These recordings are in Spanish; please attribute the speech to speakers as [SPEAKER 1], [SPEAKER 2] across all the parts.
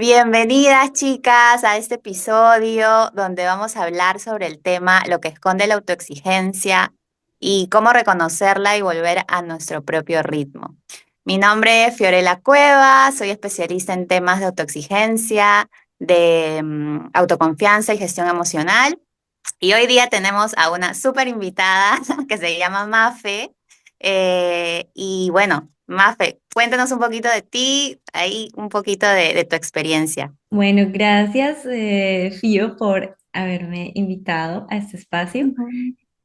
[SPEAKER 1] Bienvenidas chicas a este episodio donde vamos a hablar sobre el tema lo que esconde la autoexigencia y cómo reconocerla y volver a nuestro propio ritmo. Mi nombre es Fiorella Cueva, soy especialista en temas de autoexigencia, de autoconfianza y gestión emocional. Y hoy día tenemos a una súper invitada que se llama Mafe. Y bueno, Mafe, cuéntanos un poquito de ti, ahí un poquito de tu experiencia.
[SPEAKER 2] Bueno, gracias, Fío, por haberme invitado a este espacio.
[SPEAKER 1] Ujú.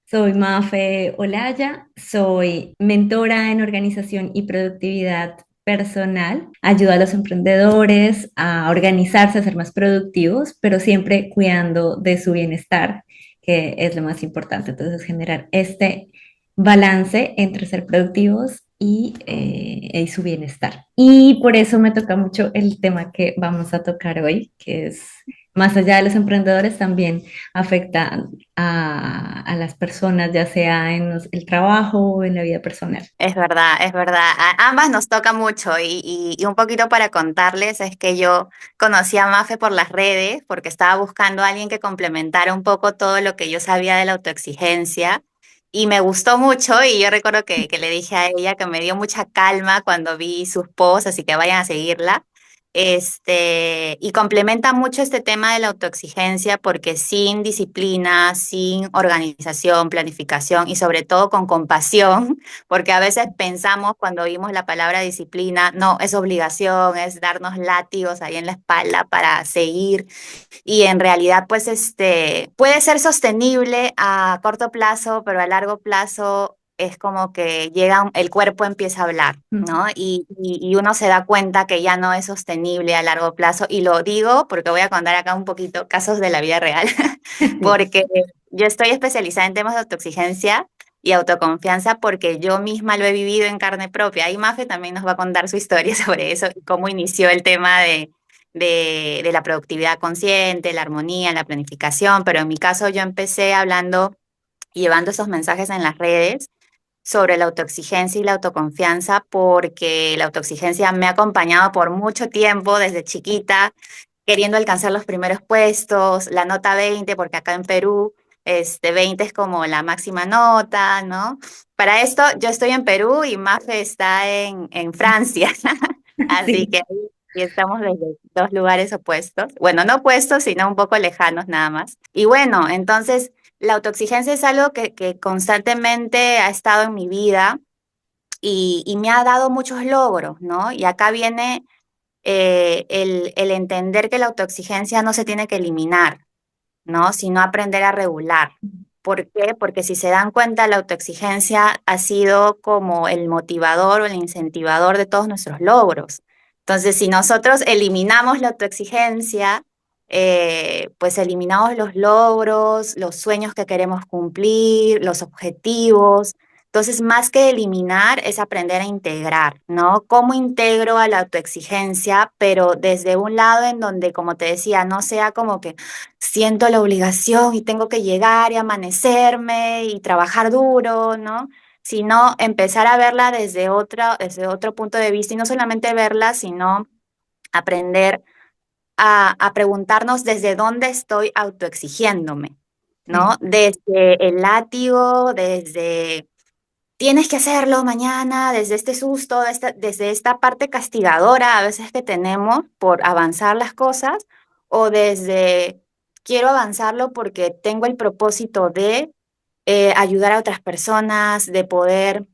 [SPEAKER 2] Soy Mafe Olaya, soy mentora en organización y productividad personal. Ayudo a los emprendedores a organizarse, a ser más productivos, pero siempre cuidando de su bienestar, que es lo más importante. Entonces, generar este balance entre ser productivos y su bienestar. Y por eso me toca mucho el tema que vamos a tocar hoy, que es más allá de los emprendedores, también afecta a las personas, ya sea en el trabajo o en la vida personal.
[SPEAKER 1] Es verdad, es verdad. A ambas nos toca mucho y un poquito para contarles es que yo conocí a Mafe por las redes porque estaba buscando a alguien que complementara un poco todo lo que yo sabía de la autoexigencia y me gustó mucho y yo recuerdo que le dije a ella que me dio mucha calma cuando vi sus posts, así que vayan a seguirla. Y complementa mucho este tema de la autoexigencia porque sin disciplina, sin organización, planificación y sobre todo con compasión, porque a veces pensamos cuando oímos la palabra disciplina, no, es obligación, es darnos látigos ahí en la espalda para seguir y en realidad pues puede ser sostenible a corto plazo, pero a largo plazo es como que el cuerpo empieza a hablar,
[SPEAKER 2] Mm.
[SPEAKER 1] ¿no? Y uno se da cuenta que ya no es sostenible a largo plazo y lo digo porque voy a contar acá un poquito casos de la vida real, porque yo estoy especializada en temas de autoexigencia y autoconfianza porque yo misma lo he vivido en carne propia. Y Mafe también nos va a contar su historia sobre eso y cómo inició el tema de la productividad consciente, la armonía, la planificación, pero en mi caso yo empecé hablando y llevando esos mensajes en las redes sobre la autoexigencia y la autoconfianza porque la autoexigencia me ha acompañado por mucho tiempo desde chiquita queriendo alcanzar los primeros puestos, la nota 20, porque acá en Perú 20 es como la máxima nota, ¿no? Para esto yo estoy en Perú y Mafe está en Francia, así
[SPEAKER 2] Sí,
[SPEAKER 1] que ahí estamos desde dos lugares opuestos. Bueno, no opuestos, sino un poco lejanos nada más. Y bueno, entonces la autoexigencia es algo que constantemente ha estado en mi vida y me ha dado muchos logros, ¿no? Y acá viene el entender que la autoexigencia no se tiene que eliminar, ¿no? Sino aprender a regular. ¿Por qué? Porque si se dan cuenta, la autoexigencia ha sido como el motivador o el incentivador de todos nuestros logros. Entonces, si nosotros eliminamos la autoexigencia, pues eliminamos los logros, los sueños que queremos cumplir, los objetivos. Entonces, más que eliminar, es aprender a integrar, ¿no? ¿Cómo integro a la autoexigencia, pero desde un lado en donde, como te decía, no sea como que siento la obligación y tengo que llegar y amanecerme y trabajar duro, ¿no? Sino empezar a verla desde otro punto de vista y no solamente verla, sino aprender a preguntarnos desde dónde estoy autoexigiéndome, ¿no?
[SPEAKER 2] sí,
[SPEAKER 1] Desde el látigo, desde tienes que hacerlo mañana, desde este susto, desde esta parte castigadora a veces que tenemos por avanzar las cosas, o desde quiero avanzarlo porque tengo el propósito de ayudar a otras personas, de poder,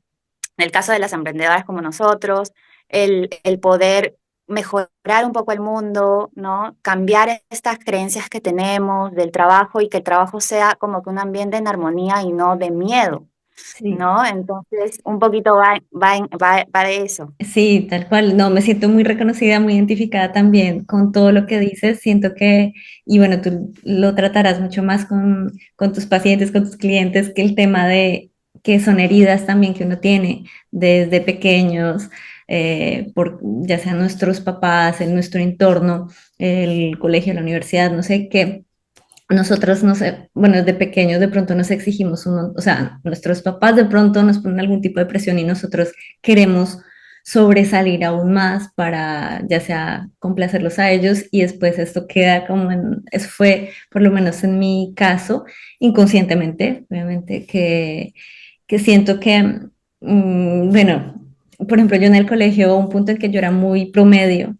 [SPEAKER 1] en el caso de las emprendedoras como nosotros, el poder mejorar un poco el mundo, ¿no? Cambiar estas creencias que tenemos del trabajo y que el trabajo sea como que un ambiente en armonía y no de miedo.
[SPEAKER 2] sí.
[SPEAKER 1] ¿No? Entonces, un poquito va de eso.
[SPEAKER 2] Sí, tal cual. No, me siento muy reconocida, muy identificada también con todo lo que dices. Siento que, y bueno, tú lo tratarás mucho más con tus pacientes, con tus clientes, que el tema de que son heridas también que uno tiene desde pequeños, ya sean nuestros papás, en nuestro entorno, el colegio, la universidad, no sé qué. Nosotros, no sé, bueno, desde pequeños de pronto nos exigimos, o sea, nuestros papás de pronto nos ponen algún tipo de presión y nosotros queremos sobresalir aún más para ya sea complacerlos a ellos y después esto queda como eso fue por lo menos en mi caso, inconscientemente, obviamente, que siento que, bueno, por ejemplo, yo en el colegio hubo un punto en que yo era muy promedio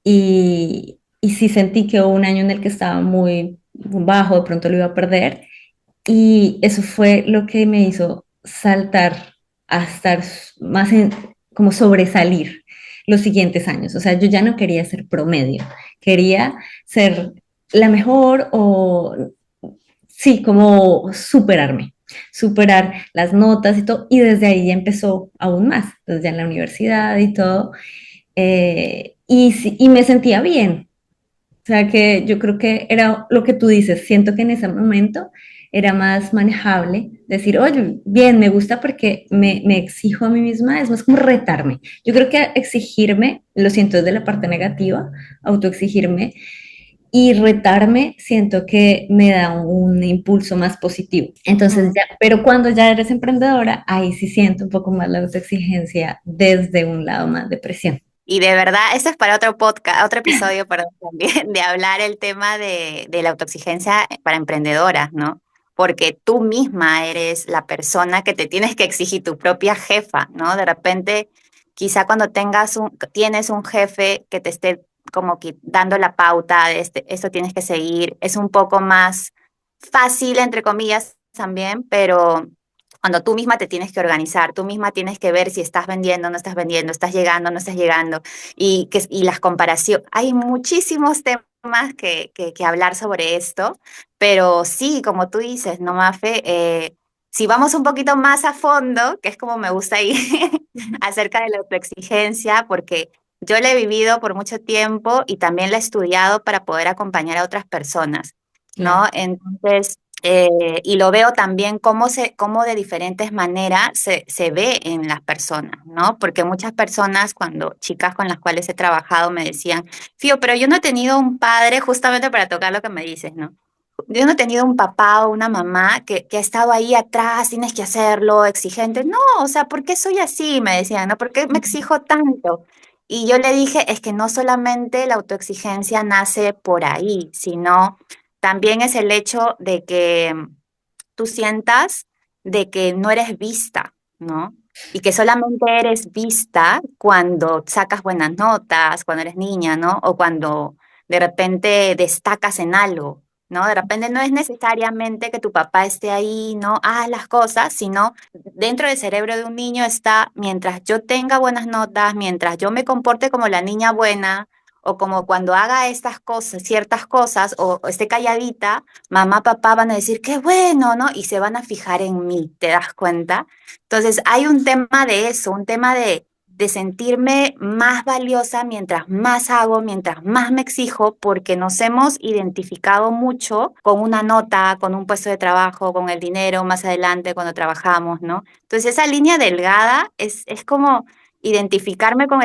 [SPEAKER 2] y sí sentí que hubo un año en el que estaba muy bajo, de pronto lo iba a perder y eso fue lo que me hizo saltar a estar más como sobresalir los siguientes años. O sea, yo ya no quería ser promedio, quería ser la mejor o sí, como superar las notas y todo. Y desde ahí ya empezó aún más, entonces ya en la universidad y todo. Y me sentía bien, o sea que yo creo que era lo que tú dices, siento que en ese momento era más manejable decir, oye, bien, me gusta porque me exijo a mí misma, es más como retarme. Yo creo que exigirme, lo siento desde la parte negativa, autoexigirme y retarme, siento que me da un impulso más positivo. Entonces
[SPEAKER 1] Mm.
[SPEAKER 2] ya, pero cuando ya eres emprendedora, ahí sí siento un poco más la autoexigencia desde un lado más de presión.
[SPEAKER 1] Y de verdad, eso es para otro podcast, otro episodio, perdón, también, de hablar el tema de la autoexigencia para emprendedoras, ¿no? Porque tú misma eres la persona que te tienes que exigir, tu propia jefa, ¿no? De repente, quizá cuando tienes un jefe que te esté como que dando la pauta de esto tienes que seguir, es un poco más fácil, entre comillas, también, pero cuando tú misma te tienes que organizar, tú misma tienes que ver si estás vendiendo, no estás vendiendo, estás llegando, no estás llegando, y las comparaciones. Hay muchísimos temas que hablar sobre esto, pero sí, como tú dices, no, Mafe, si vamos un poquito más a fondo, que es como me gusta ir acerca de la autoexigencia, porque yo la he vivido por mucho tiempo y también la he estudiado para poder acompañar a otras personas, ¿no?
[SPEAKER 2] Claro.
[SPEAKER 1] Entonces, y lo veo también cómo de diferentes maneras se ve en las personas, ¿no? Porque muchas personas, cuando chicas con las cuales he trabajado me decían, Fío, pero yo no he tenido un padre, justamente para tocar lo que me dices, ¿no? Yo no he tenido un papá o una mamá que ha estado ahí atrás, tienes que hacerlo, exigente. No, o sea, ¿por qué soy así? Me decían, ¿no? ¿Por qué me exijo tanto? Y yo le dije, es que no solamente la autoexigencia nace por ahí, sino también es el hecho de que tú sientas de que no eres vista, ¿no? Y que solamente eres vista cuando sacas buenas notas, cuando eres niña, ¿no? O cuando de repente destacas en algo, ¿no? De repente no es necesariamente que tu papá esté ahí, ¿no? Haz las cosas, sino dentro del cerebro de un niño está, mientras yo tenga buenas notas, mientras yo me comporte como la niña buena, o como cuando haga estas cosas, ciertas cosas, o esté calladita, mamá, papá van a decir, qué bueno, ¿no? Y se van a fijar en mí, ¿te das cuenta? Entonces, hay un tema de eso, un tema de sentirme más valiosa mientras más hago, mientras más me exijo, porque nos hemos identificado mucho con una nota, con un puesto de trabajo, con el dinero más adelante cuando trabajamos, ¿no? Entonces, esa línea delgada es como identificarme con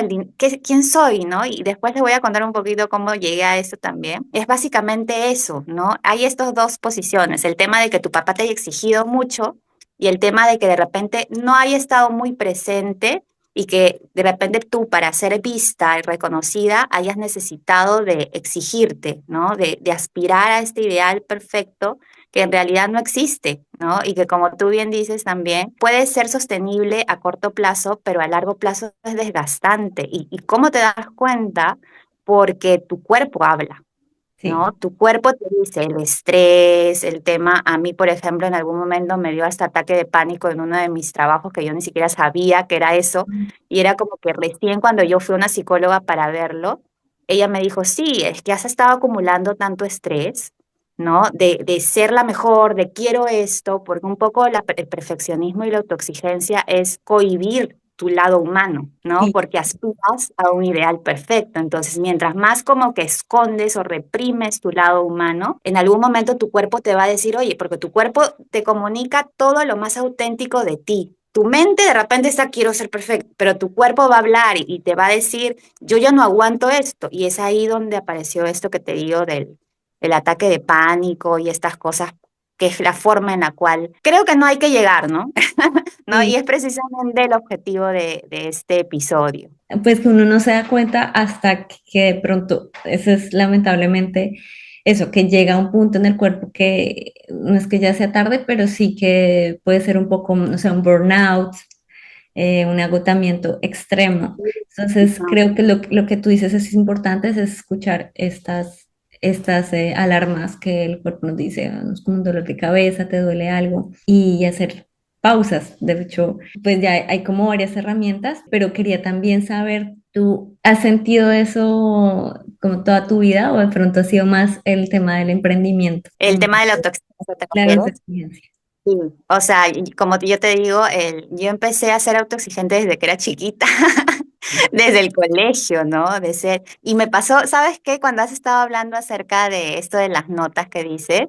[SPEAKER 1] quién soy, ¿no? Y después les voy a contar un poquito cómo llegué a eso también. Es básicamente eso, ¿no? Hay estas dos posiciones, el tema de que tu papá te haya exigido mucho y el tema de que de repente no haya estado muy presente y que de repente tú para ser vista y reconocida hayas necesitado de exigirte, ¿no? De aspirar a este ideal perfecto que en realidad no existe, ¿no? Y que como tú bien dices también, puede ser sostenible a corto plazo, pero a largo plazo es desgastante. ¿Y cómo te das cuenta? Porque tu cuerpo habla,
[SPEAKER 2] Sí.
[SPEAKER 1] ¿no? Tu cuerpo te dice el estrés, el tema, a mí, por ejemplo, en algún momento me dio hasta ataque de pánico en uno de mis trabajos que yo ni siquiera sabía que era eso, y era como que recién cuando yo fui a una psicóloga para verlo, ella me dijo, sí, es que has estado acumulando tanto estrés, ¿no? De ser la mejor, de quiero esto, porque un poco el perfeccionismo y la autoexigencia es cohibir tu lado humano, ¿no?
[SPEAKER 2] Sí,
[SPEAKER 1] Porque aspiras a un ideal perfecto. Entonces, mientras más como que escondes o reprimes tu lado humano, en algún momento tu cuerpo te va a decir, oye, porque tu cuerpo te comunica todo lo más auténtico de ti. Tu mente de repente está, quiero ser perfecto, pero tu cuerpo va a hablar y te va a decir, yo ya no aguanto esto. Y es ahí donde apareció esto que te digo del el ataque de pánico y estas cosas que es la forma en la cual creo que no hay que llegar, ¿no? ¿No? Y
[SPEAKER 2] Sí,
[SPEAKER 1] es precisamente el objetivo de este episodio.
[SPEAKER 2] pues que uno no se da cuenta hasta que de pronto, eso es lamentablemente eso, que llega a un punto en el cuerpo que no es que ya sea tarde, pero sí que puede ser un poco, no sé, un burnout, un agotamiento extremo. Entonces,
[SPEAKER 1] No.
[SPEAKER 2] creo que lo que tú dices es importante, es escuchar estas alarmas que el cuerpo nos dice, "Ah, no es como un dolor de cabeza, te duele algo", y hacer pausas. De hecho, pues ya hay como varias herramientas, pero quería también saber, ¿tú has sentido eso como toda tu vida o de pronto ha sido más el tema del emprendimiento,
[SPEAKER 1] El tema de la autoexigencia, ¿te
[SPEAKER 2] la
[SPEAKER 1] refieres?
[SPEAKER 2] autoexigencia?
[SPEAKER 1] Sí. O sea, y como yo te digo, yo empecé a ser autoexigente desde que era chiquita, desde el colegio, ¿no? De ser, y me pasó, ¿sabes qué? Cuando has estado hablando acerca de esto de las notas que dices,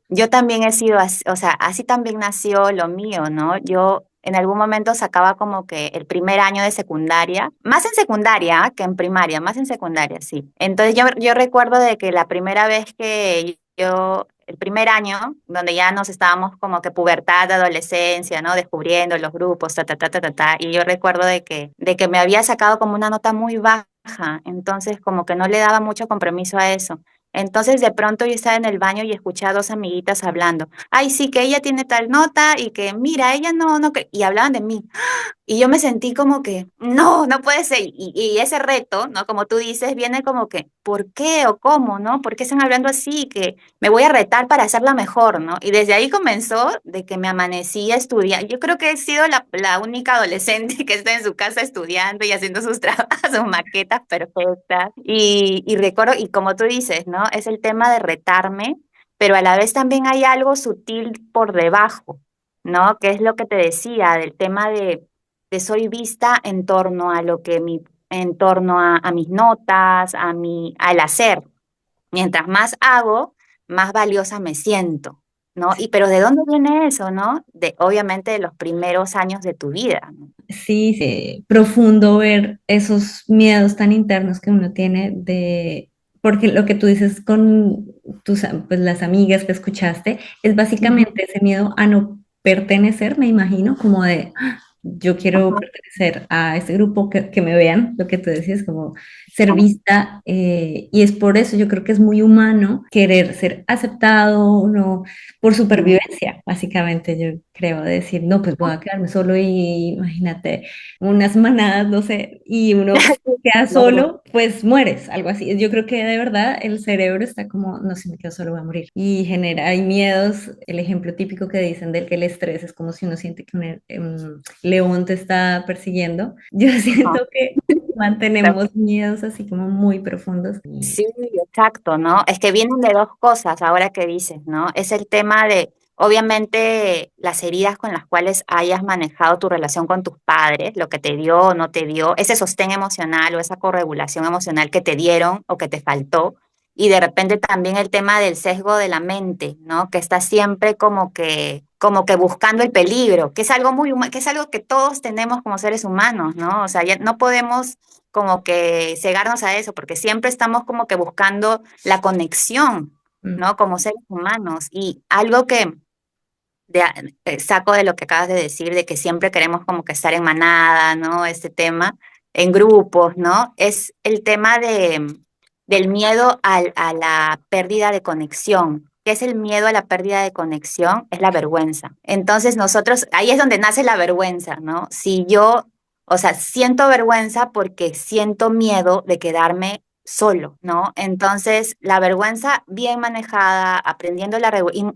[SPEAKER 1] yo también he sido así, o sea, así también nació lo mío, ¿no? Yo en algún momento sacaba como que el primer año de secundaria, más en secundaria que en primaria, más en secundaria, sí. Entonces yo recuerdo de que la primera vez que el primer año, donde ya nos estábamos como que pubertad, adolescencia, ¿no? Descubriendo los grupos, ta, ta, ta, ta, ta, ta. Y yo recuerdo de que me había sacado como una nota muy baja, entonces como que no le daba mucho compromiso a eso. Entonces de pronto yo estaba en el baño y escuché a dos amiguitas hablando. Ay, sí, que ella tiene tal nota y que mira, ella no, no, y hablaban de mí. Y yo me sentí como que, no, no puede ser. Y ese reto, ¿no? Como tú dices, viene como que, ¿por qué o cómo, no? ¿Por qué están hablando así? Que me voy a retar para hacerla mejor, ¿no? Y desde ahí comenzó de que me amanecí a estudiar. Yo creo que he sido la única adolescente que está en su casa estudiando y haciendo sus trabajos, sus maquetas perfectas. Y recuerdo, y como tú dices, ¿no? Es el tema de retarme, pero a la vez también hay algo sutil por debajo, ¿no? Que es lo que te decía, del tema de soy vista en torno a lo que en torno a mis notas, al hacer. Mientras más hago, más valiosa me siento, ¿no? Y pero ¿de dónde viene eso, no? Obviamente de los primeros años de tu vida, ¿no?
[SPEAKER 2] Sí, sí, profundo ver esos miedos tan internos que uno tiene de, porque lo que tú dices con pues, las amigas que escuchaste es
[SPEAKER 1] Ujú.
[SPEAKER 2] básicamente ese miedo a no pertenecer, me imagino, como de, "Ah, yo quiero
[SPEAKER 1] Ajá,
[SPEAKER 2] pertenecer a este grupo, que me vean", lo que tú decías, como ser
[SPEAKER 1] ajá,
[SPEAKER 2] vista, y es por eso yo creo que es muy humano querer ser aceptado, no, por
[SPEAKER 1] ujú.
[SPEAKER 2] supervivencia, básicamente, yo creo, de decir, no, pues voy a quedarme solo y imagínate unas manadas, no sé, y uno queda
[SPEAKER 1] Claro.
[SPEAKER 2] solo, pues mueres, algo así. Yo creo que de verdad el cerebro está como, no, si me quedo solo voy a morir. Y genera, hay miedos, el ejemplo típico que dicen del que el estrés es como si uno siente que un león te está persiguiendo. Yo
[SPEAKER 1] Ajá.
[SPEAKER 2] siento que mantenemos miedos así como muy profundos.
[SPEAKER 1] Sí, exacto, ¿no? Es que vienen de dos cosas ahora que dices, ¿no? Es el tema de, obviamente, las heridas con las cuales hayas manejado tu relación con tus padres, lo que te dio o no te dio, ese sostén emocional o esa corregulación emocional que te dieron o que te faltó. Y de repente también el tema del sesgo de la mente, ¿no? Que está siempre como que buscando el peligro, que es algo que es algo que todos tenemos como seres humanos, ¿no? O sea, ya no podemos como que cegarnos a eso, porque siempre estamos como que buscando la conexión,
[SPEAKER 2] Mm,
[SPEAKER 1] ¿no? Como seres humanos. Y algo que saco de lo que acabas de decir, de que siempre queremos como que estar en manada, ¿no? Este tema, en grupos, ¿no? Es el tema del miedo a la pérdida de conexión. ¿Qué es el miedo a la pérdida de conexión? Es la vergüenza. Entonces nosotros, ahí es donde nace la vergüenza, ¿no? Si yo, o sea, siento vergüenza porque siento miedo de quedarme solo, ¿no? Entonces, la vergüenza bien manejada, aprendiendo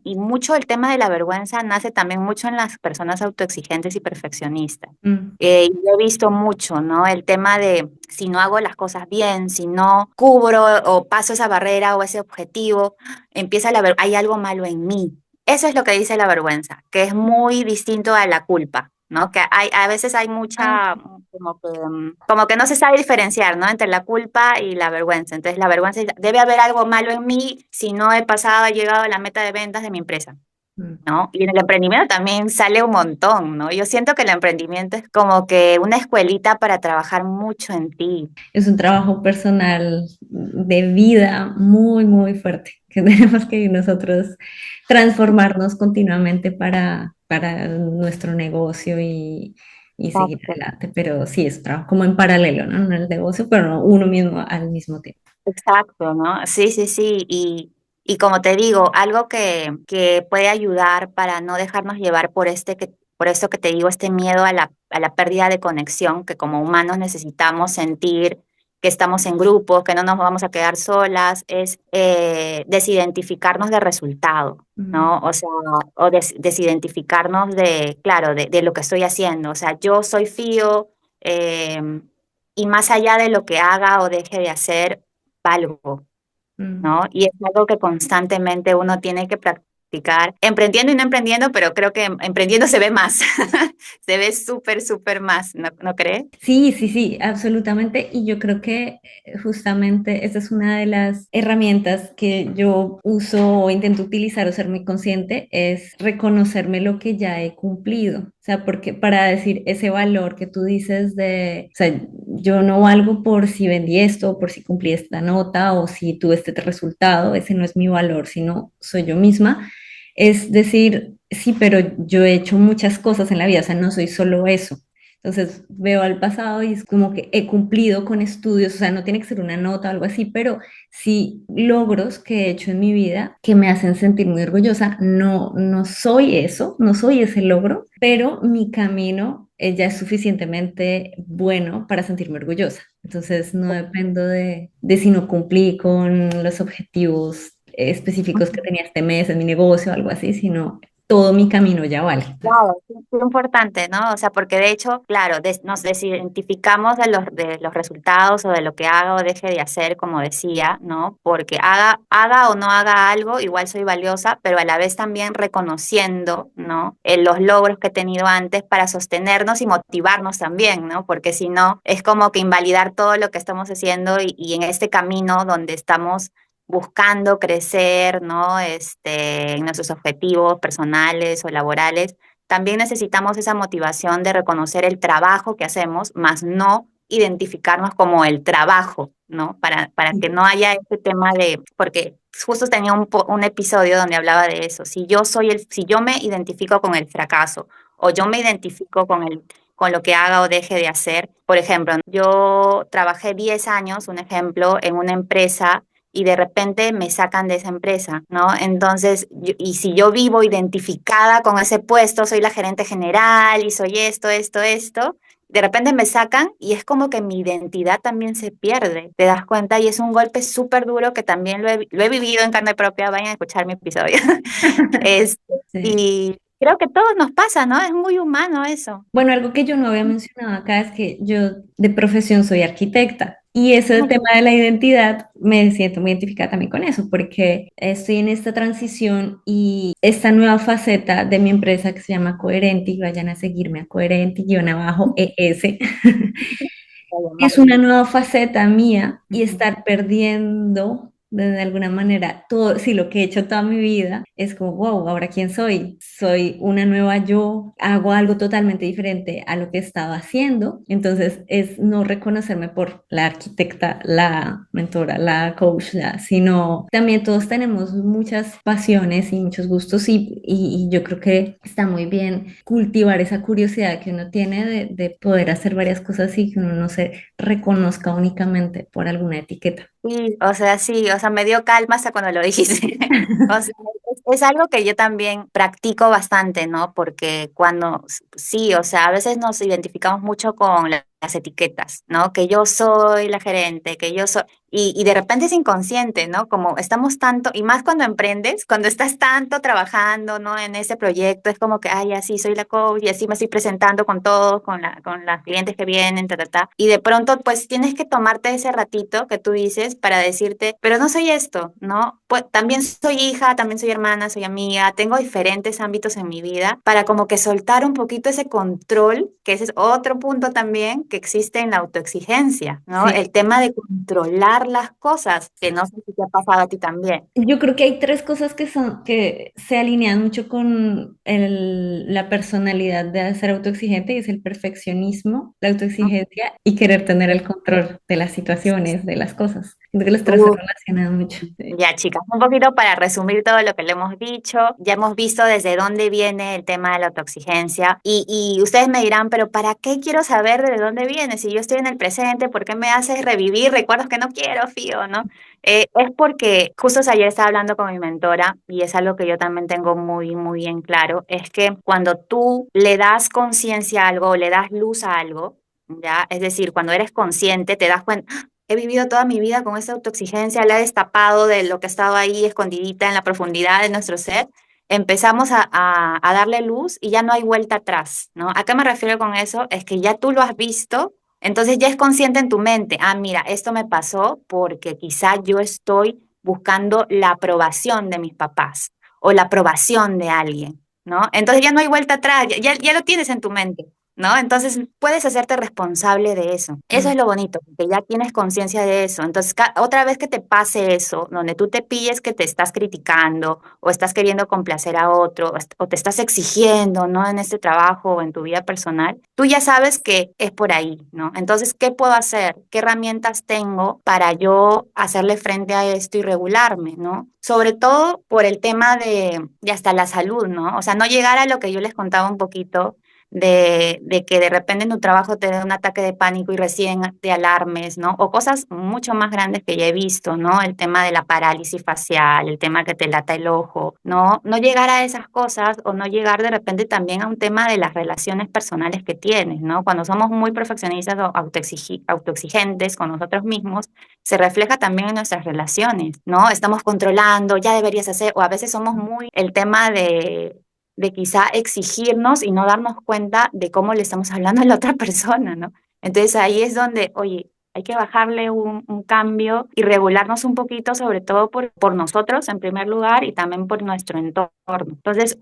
[SPEAKER 1] y mucho el tema de la vergüenza nace también mucho en las personas autoexigentes y perfeccionistas.
[SPEAKER 2] mm.
[SPEAKER 1] Y yo he visto mucho, ¿no? El tema de si no hago las cosas bien, si no cubro o paso esa barrera o ese objetivo, hay algo malo en mí. Eso es lo que dice la vergüenza, que es muy distinto a la culpa, ¿no? Que a veces hay
[SPEAKER 2] Ah,
[SPEAKER 1] mucha, como que no se sabe diferenciar, ¿no? Entre la culpa y la vergüenza. Entonces, la vergüenza debe haber algo malo en mí si no he llegado a la meta de ventas de mi empresa.
[SPEAKER 2] Mm.
[SPEAKER 1] ¿no? Y en el emprendimiento también sale un montón, ¿no? Yo siento que el emprendimiento es como que una escuelita para trabajar mucho en ti.
[SPEAKER 2] Es un trabajo personal de vida muy, muy fuerte, que tenemos que nosotros transformarnos continuamente para nuestro negocio y seguir
[SPEAKER 1] Exacto.
[SPEAKER 2] adelante. Pero sí, es un trabajo como en paralelo, ¿no? No el negocio, pero no uno mismo al mismo tiempo.
[SPEAKER 1] Exacto, ¿no? Sí, sí, sí. Y como te digo, algo que puede ayudar para no dejarnos llevar por por esto que te digo, este miedo a a la pérdida de conexión, que como humanos necesitamos sentir que estamos en grupos, que no nos vamos a quedar solas, es desidentificarnos de resultado,
[SPEAKER 2] Mm,
[SPEAKER 1] ¿no? O sea, o desidentificarnos de, claro, de lo que estoy haciendo. O sea, yo soy Fío, y más allá de lo que haga o deje de hacer, valgo,
[SPEAKER 2] mm.
[SPEAKER 1] ¿no? Y es algo que constantemente uno tiene que practicar, emprendiendo y no emprendiendo, pero creo que emprendiendo se ve más, se ve súper, súper más, ¿no crees?
[SPEAKER 2] Sí, sí, sí, absolutamente. Y yo creo que justamente esa es una de las herramientas que yo uso o intento utilizar o ser muy consciente, es reconocerme lo que ya he cumplido. O sea, porque para decir ese valor que tú dices de, o sea, yo no valgo por si vendí esto, por si cumplí esta nota o si tuve este resultado, ese no es mi valor, sino soy yo misma. Es decir, sí, pero yo he hecho muchas cosas en la vida, o sea, no soy solo eso. Entonces veo al pasado y es como que he cumplido con estudios, o sea, no tiene que ser una nota o algo así, pero sí logros que he hecho en mi vida que me hacen sentir muy orgullosa. No, no soy eso, no soy ese logro, pero mi camino ya es suficientemente bueno para sentirme orgullosa. Entonces no dependo de si no cumplí con los objetivos específicos que tenía este mes en mi negocio o algo así, sino todo mi camino ya vale. Entonces,
[SPEAKER 1] Claro, sí, es importante, ¿no? O sea, porque de hecho, claro, nos desidentificamos de los resultados o de lo que haga o deje de hacer, como decía, ¿no? Porque haga o no haga algo, igual soy valiosa, pero a la vez también reconociendo, ¿no? Los logros que he tenido antes para sostenernos y motivarnos también, ¿no? Porque si no, es como que invalidar todo lo que estamos haciendo y en este camino donde estamos buscando crecer, ¿no? En nuestros objetivos personales o laborales, también necesitamos esa motivación de reconocer el trabajo que hacemos, más no identificarnos como el trabajo, ¿no? Para que no haya ese tema de, porque justo tenía un episodio donde hablaba de eso, si yo me identifico con el fracaso o yo me identifico con lo que haga o deje de hacer, por ejemplo, yo trabajé 10 años, un ejemplo, en una empresa y de repente me sacan de esa empresa, ¿no? Entonces, y si yo vivo identificada con ese puesto, soy la gerente general y soy esto, de repente me sacan y es como que mi identidad también se pierde, ¿te das cuenta? Y es un golpe súper duro que también lo he vivido en carne propia, vayan a escuchar mi episodio. Es,
[SPEAKER 2] sí.
[SPEAKER 1] y creo que a todos nos pasa, ¿no? Es muy humano eso.
[SPEAKER 2] Bueno, algo que yo no había mencionado acá es que yo de profesión soy arquitecta y ese tema de la identidad me siento muy identificada también con eso porque estoy en esta transición y esta nueva faceta de mi empresa que se llama Coherente y vayan a seguirme a Coherente guión abajo ES. Es una nueva faceta mía y estar perdiendo de alguna manera todo, sí, lo que he hecho toda mi vida es como, wow, ¿ahora quién soy? Soy una nueva yo, hago algo totalmente diferente a lo que estaba haciendo. Entonces es no reconocerme por la arquitecta, la mentora, la coach, sino también todos tenemos muchas pasiones y muchos gustos y yo creo que está muy bien cultivar esa curiosidad que uno tiene de poder hacer varias cosas y que uno no se reconozca únicamente por alguna etiqueta.
[SPEAKER 1] Sí, o sea, me dio calma hasta cuando lo dijiste. O sea, es algo que yo también practico bastante, ¿no? Porque sí, o sea, a veces nos identificamos mucho con las etiquetas, ¿no? Que yo soy la gerente, que yo soy, y de repente es inconsciente, ¿no? Como estamos tanto, y más cuando emprendes, cuando estás tanto trabajando, ¿no? En ese proyecto, es como que, ay, así soy la coach, y así me estoy presentando con todos, con las clientes que vienen, y de pronto, pues tienes que tomarte ese ratito que tú dices para decirte, pero no soy esto, ¿no? Pues también soy hija, también soy hermana, soy amiga, tengo diferentes ámbitos en mi vida para como que soltar un poquito ese control, que ese es otro punto también que existe en la autoexigencia, ¿no?
[SPEAKER 2] Sí.
[SPEAKER 1] El tema de controlar las cosas, que no sé si te ha pasado a ti también.
[SPEAKER 2] Yo creo que hay tres cosas que se alinean mucho con la personalidad de ser autoexigente, y es el perfeccionismo, la autoexigencia y querer tener el control de las situaciones, de las cosas. Creo que los tres se
[SPEAKER 1] Uh,
[SPEAKER 2] relacionan mucho. Sí.
[SPEAKER 1] Ya, chicas, un poquito para resumir todo lo que le hemos dicho. Ya hemos visto desde dónde viene el tema de la autoexigencia y ustedes me dirán, pero ¿para qué quiero saber de dónde viene? Si yo estoy en el presente, ¿por qué me haces revivir recuerdos que no quiero, Fío, ¿no? Es porque justo ayer estaba hablando con mi mentora y es algo que yo también tengo muy, muy en claro, es que cuando tú le das conciencia a algo o le das luz a algo, ¿ya? Es decir, cuando eres consciente, te das cuenta, he vivido toda mi vida con esa autoexigencia, la he destapado de lo que estaba ahí escondidita en la profundidad de nuestro ser. Empezamos a darle luz y ya no hay vuelta atrás, ¿no? ¿A qué me refiero con eso? Es que ya tú lo has visto, entonces ya es consciente en tu mente. Ah, mira, esto me pasó porque quizá yo estoy buscando la aprobación de mis papás o la aprobación de alguien, ¿no? Entonces ya no hay vuelta atrás, ya lo tienes en tu mente. ¿No? Entonces puedes hacerte responsable de eso. Eso
[SPEAKER 2] Mm.
[SPEAKER 1] es lo bonito, que ya tienes conciencia de eso. Entonces, otra vez que te pase eso, donde tú te pilles que te estás criticando o estás queriendo complacer a otro o te estás exigiendo, ¿no? En este trabajo o en tu vida personal, tú ya sabes que es por ahí, ¿no? Entonces, ¿qué puedo hacer? ¿Qué herramientas tengo para yo hacerle frente a esto y regularme, ¿no? Sobre todo por el tema de hasta la salud, ¿no? O sea, no llegar a lo que yo les contaba un poquito de que de repente en tu trabajo te dé un ataque de pánico y recién te alarmes, ¿no? O cosas mucho más grandes que ya he visto, ¿no? El tema de la parálisis facial, el tema que te lata el ojo, ¿no? No llegar a esas cosas o no llegar de repente también a un tema de las relaciones personales que tienes, ¿no? Cuando somos muy perfeccionistas o autoexigentes con nosotros mismos, se refleja también en nuestras relaciones, ¿no? Estamos controlando, ya deberías hacer, o a veces somos muy el tema de quizá exigirnos y no darnos cuenta de cómo le estamos hablando a la otra persona, ¿no? Entonces ahí es donde, oye, hay que bajarle un cambio y regularnos un poquito, sobre todo por nosotros en primer lugar y también por nuestro entorno. Entonces,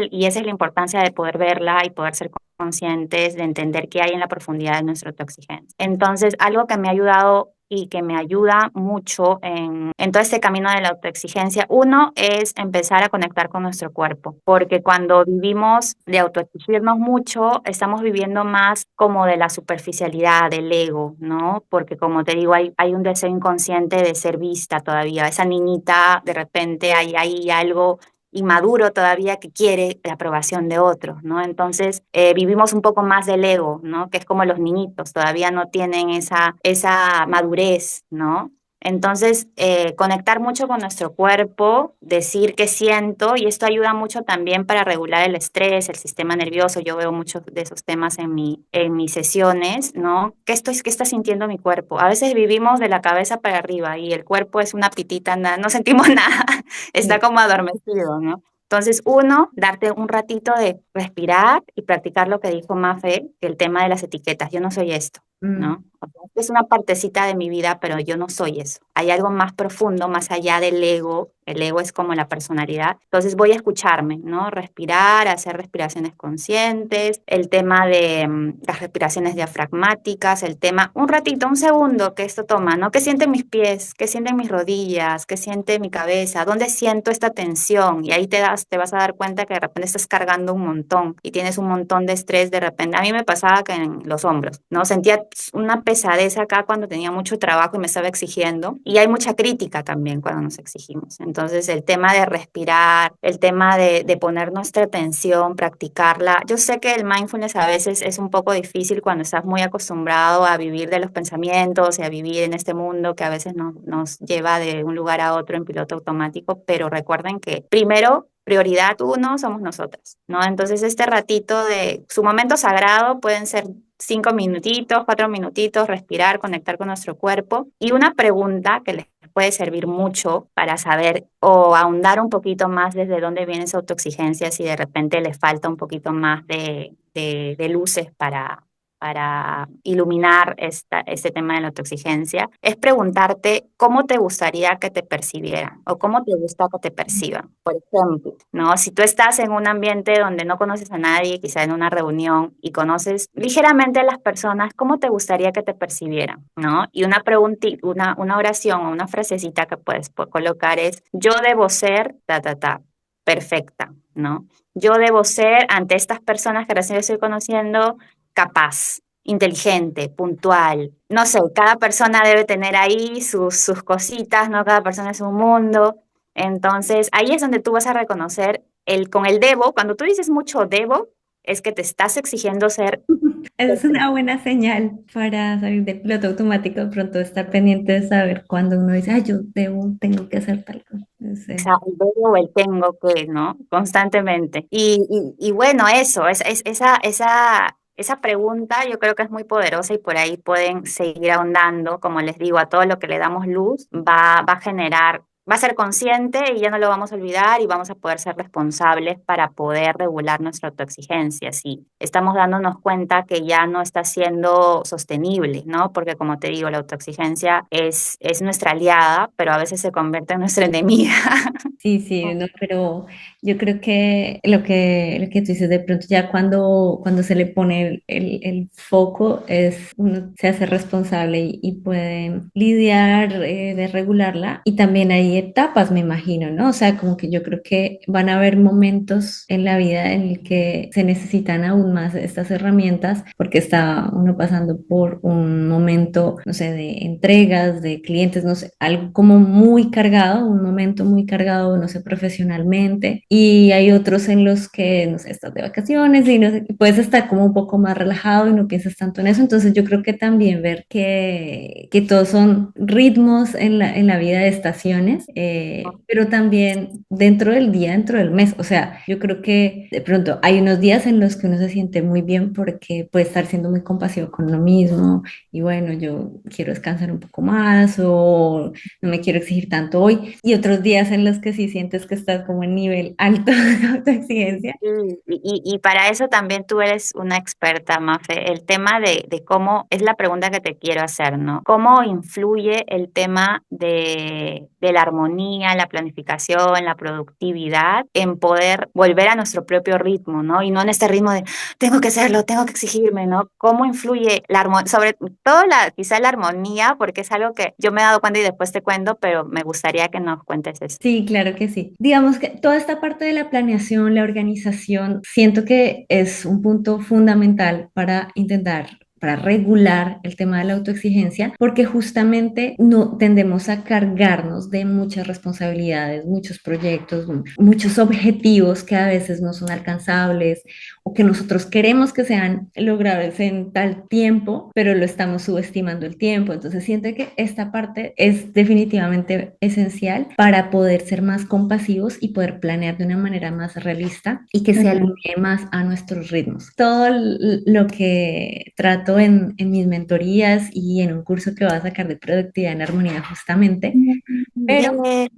[SPEAKER 1] y esa es la importancia de poder verla y poder ser conscientes, de entender qué hay en la profundidad de nuestra autoexigencia. Entonces, algo que me ha ayudado y que me ayuda mucho en todo este camino de la autoexigencia, uno es empezar a conectar con nuestro cuerpo, porque cuando vivimos de autoexigirnos mucho, estamos viviendo más como de la superficialidad, del ego, ¿no? Porque como te digo, hay un deseo inconsciente de ser vista todavía. Esa niñita, de repente hay algo inmaduro todavía que quiere la aprobación de otros, ¿no? Entonces vivimos un poco más del ego, ¿no? Que es como los niñitos, todavía no tienen esa madurez, ¿no? Entonces, conectar mucho con nuestro cuerpo, decir qué siento, y esto ayuda mucho también para regular el estrés, el sistema nervioso. Yo veo muchos de esos temas en mis sesiones, ¿no? ¿Qué está sintiendo mi cuerpo? A veces vivimos de la cabeza para arriba y el cuerpo es una pitita, no sentimos nada, está
[SPEAKER 2] Sí.
[SPEAKER 1] como adormecido, ¿no? Entonces, uno, darte un ratito de respirar y practicar lo que dijo Mafe, el tema de las etiquetas. Yo no soy esto,
[SPEAKER 2] Mm.
[SPEAKER 1] ¿no? O sea, es una partecita de mi vida, pero yo no soy eso. Hay algo más profundo, más allá del ego. El ego es como la personalidad. Entonces voy a escucharme, ¿no? Respirar, hacer respiraciones conscientes, el tema de las respiraciones diafragmáticas, el tema, un ratito, un segundo que esto toma, ¿no? ¿Qué sienten mis pies? ¿Qué sienten mis rodillas? ¿Qué siente mi cabeza? ¿Dónde siento esta tensión? Y ahí te vas a dar cuenta que de repente estás cargando un montón y tienes un montón de estrés de repente. A mí me pasaba que en los hombros, ¿no? Sentía una pesadez acá cuando tenía mucho trabajo y me estaba exigiendo. Y hay mucha crítica también cuando nos exigimos. Entonces, el tema de respirar, el tema de poner nuestra atención, practicarla. Yo sé que el mindfulness a veces es un poco difícil cuando estás muy acostumbrado a vivir de los pensamientos y a vivir en este mundo que a veces nos lleva de un lugar a otro en piloto automático, pero recuerden que primero prioridad uno somos nosotras, ¿no? Entonces este ratito de su momento sagrado pueden ser 5 minutitos, 4 minutitos, respirar, conectar con nuestro cuerpo. Y una pregunta que les puede servir mucho para saber o ahondar un poquito más desde dónde viene esa autoexigencia, si de repente les falta un poquito más de luces para iluminar este tema de la autoexigencia, es preguntarte cómo te gustaría que te percibieran o cómo te gusta que te perciban. Por ejemplo, ¿no? Si tú estás en un ambiente donde no conoces a nadie, quizá en una reunión, y conoces ligeramente a las personas, ¿cómo te gustaría que te percibieran? ¿No? Y una preguntita, una oración o una frasecita que puedes colocar es, yo debo ser, perfecta, ¿no? Yo debo ser ante estas personas que recién estoy conociendo capaz, inteligente, puntual. No sé, cada persona debe tener ahí sus cositas, ¿no? Cada persona es un mundo. Entonces, ahí es donde tú vas a reconocer con el debo. Cuando tú dices mucho debo, es que te estás exigiendo ser
[SPEAKER 2] Es
[SPEAKER 1] perfecto.
[SPEAKER 2] una buena señal para salir de piloto automático, de pronto estar pendiente de saber cuando uno dice, ay, yo debo, tengo que hacer tal cosa.
[SPEAKER 1] O
[SPEAKER 2] Sí.
[SPEAKER 1] sea, el debo o el tengo que, ¿no? Constantemente. Y bueno, eso, esa pregunta yo creo que es muy poderosa y por ahí pueden seguir ahondando, como les digo, a todo lo que le damos luz, va a generar, va a ser consciente y ya no lo vamos a olvidar y vamos a poder ser responsables para poder regular nuestra autoexigencia. Sí, estamos dándonos cuenta que ya no está siendo sostenible, ¿no? Porque como te digo, la autoexigencia es nuestra aliada, pero a veces se convierte en nuestra enemiga.
[SPEAKER 2] Sí, sí, no, pero yo creo que lo que tú dices de pronto ya cuando se le pone el foco es uno se hace responsable y puede lidiar de regularla y también hay etapas, me imagino, ¿no? O sea, como que yo creo que van a haber momentos en la vida en el que se necesitan aún más estas herramientas porque está uno pasando por un momento, no sé, de entregas, de clientes, no sé, algo como muy cargado, un momento muy cargado, no sé, profesionalmente. Y hay otros en los que, no sé, estás de vacaciones y no sé, puedes estar como un poco más relajado y no piensas tanto en eso. Entonces yo creo que también ver que todos son ritmos en la vida de estaciones, pero también dentro del día, dentro del mes. O sea, yo creo que de pronto hay unos días en los que uno se siente muy bien porque puede estar siendo muy compasivo con uno mismo y bueno, yo quiero descansar un poco más o no me quiero exigir tanto hoy. Y otros días en los que sí sientes que estás como en nivel alto de autoexigencia.
[SPEAKER 1] Y para eso también tú eres una experta, Mafe. El tema de cómo, es la pregunta que te quiero hacer, ¿no? ¿Cómo influye el tema de la armonía, la planificación, la productividad en poder volver a nuestro propio ritmo, ¿no? Y no en este ritmo de tengo que hacerlo, tengo que exigirme, ¿no? ¿Cómo influye la armonía, sobre todo quizá la armonía, porque es algo que yo me he dado cuenta y después te cuento, pero me gustaría que nos cuentes eso.
[SPEAKER 2] Sí, claro que sí. Digamos que toda esta parte de la planeación, la organización, siento que es un punto fundamental para intentar para regular el tema de la autoexigencia, porque justamente no tendemos a cargarnos de muchas responsabilidades, muchos proyectos, muchos objetivos que a veces no son alcanzables o que nosotros queremos que sean logrables en tal tiempo, pero lo estamos subestimando el tiempo. Entonces siento que esta parte es definitivamente esencial para poder ser más compasivos y poder planear de una manera más realista y que se
[SPEAKER 1] Ujú.
[SPEAKER 2] alinee más a nuestros ritmos. Todo lo que trato en mis mentorías y en un curso que voy a sacar de productividad en armonía justamente, pero
[SPEAKER 1] Bien.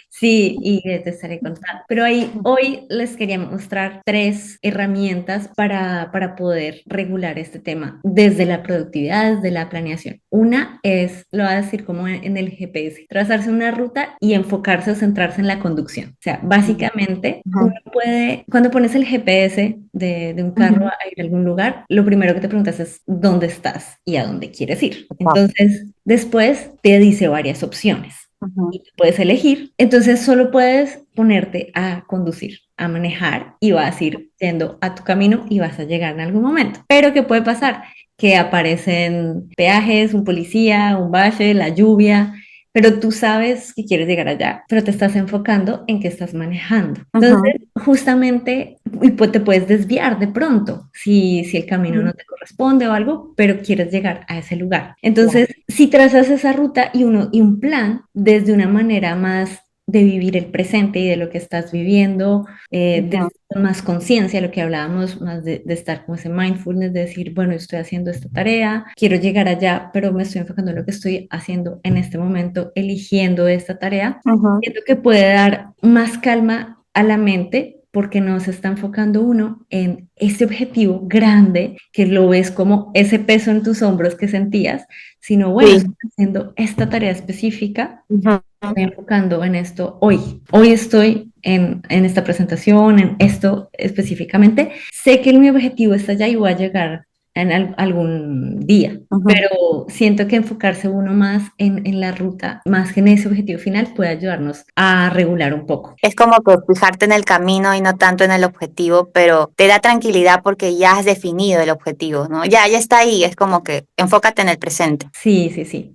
[SPEAKER 2] sí, y te estaré contando. Pero ahí hoy les quería mostrar tres herramientas para poder regular este tema desde la productividad, desde la planeación. Una es, lo voy a decir como en el GPS, trazarse una ruta y enfocarse o centrarse en la conducción. O sea, básicamente uno
[SPEAKER 1] Ujú,
[SPEAKER 2] puede, cuando pones el GPS de un carro
[SPEAKER 1] ujú.
[SPEAKER 2] a ir a algún lugar, lo primero que te preguntas es dónde estás y a dónde quieres ir.
[SPEAKER 1] Exacto.
[SPEAKER 2] Entonces, después te dice varias opciones
[SPEAKER 1] Ujú,
[SPEAKER 2] y tú puedes elegir. Entonces solo puedes ponerte a conducir, a manejar y vas a ir yendo a tu camino y vas a llegar en algún momento. Pero ¿qué puede pasar? Que aparecen peajes, un policía, un valle, la lluvia, pero tú sabes que quieres llegar allá, pero te estás enfocando en que estás manejando. Entonces,
[SPEAKER 1] ujú,
[SPEAKER 2] justamente, y pues te puedes desviar de pronto si el camino
[SPEAKER 1] ujú.
[SPEAKER 2] no te corresponde o algo, pero quieres llegar a ese lugar.
[SPEAKER 1] Claro.
[SPEAKER 2] Entonces, si trazas esa ruta y un plan desde una manera más de vivir el presente y de lo que estás viviendo,
[SPEAKER 1] Ujú,
[SPEAKER 2] con más conciencia, lo que hablábamos, más de estar con ese mindfulness, de decir, bueno, estoy haciendo esta tarea, quiero llegar allá, pero me estoy enfocando en lo que estoy haciendo en este momento, eligiendo esta tarea,
[SPEAKER 1] ujú,
[SPEAKER 2] siento que puede dar más calma a la mente porque no se está enfocando uno en ese objetivo grande que lo ves como ese peso en tus hombros que sentías, sino bueno,
[SPEAKER 1] Sí.
[SPEAKER 2] estoy haciendo esta tarea específica,
[SPEAKER 1] Ujú.
[SPEAKER 2] estoy enfocando en esto hoy. Hoy estoy en esta presentación, en esto específicamente. Sé que mi objetivo está allá y voy a llegar en algún día,
[SPEAKER 1] Ujú.
[SPEAKER 2] pero siento que enfocarse uno más en la ruta, más que en ese objetivo final, puede ayudarnos a regular un poco.
[SPEAKER 1] Es como que fijarte en el camino y no tanto en el objetivo, pero te da tranquilidad porque ya has definido el objetivo, ¿no? Ya está ahí, es como que enfócate en el presente.
[SPEAKER 2] Sí, sí, sí.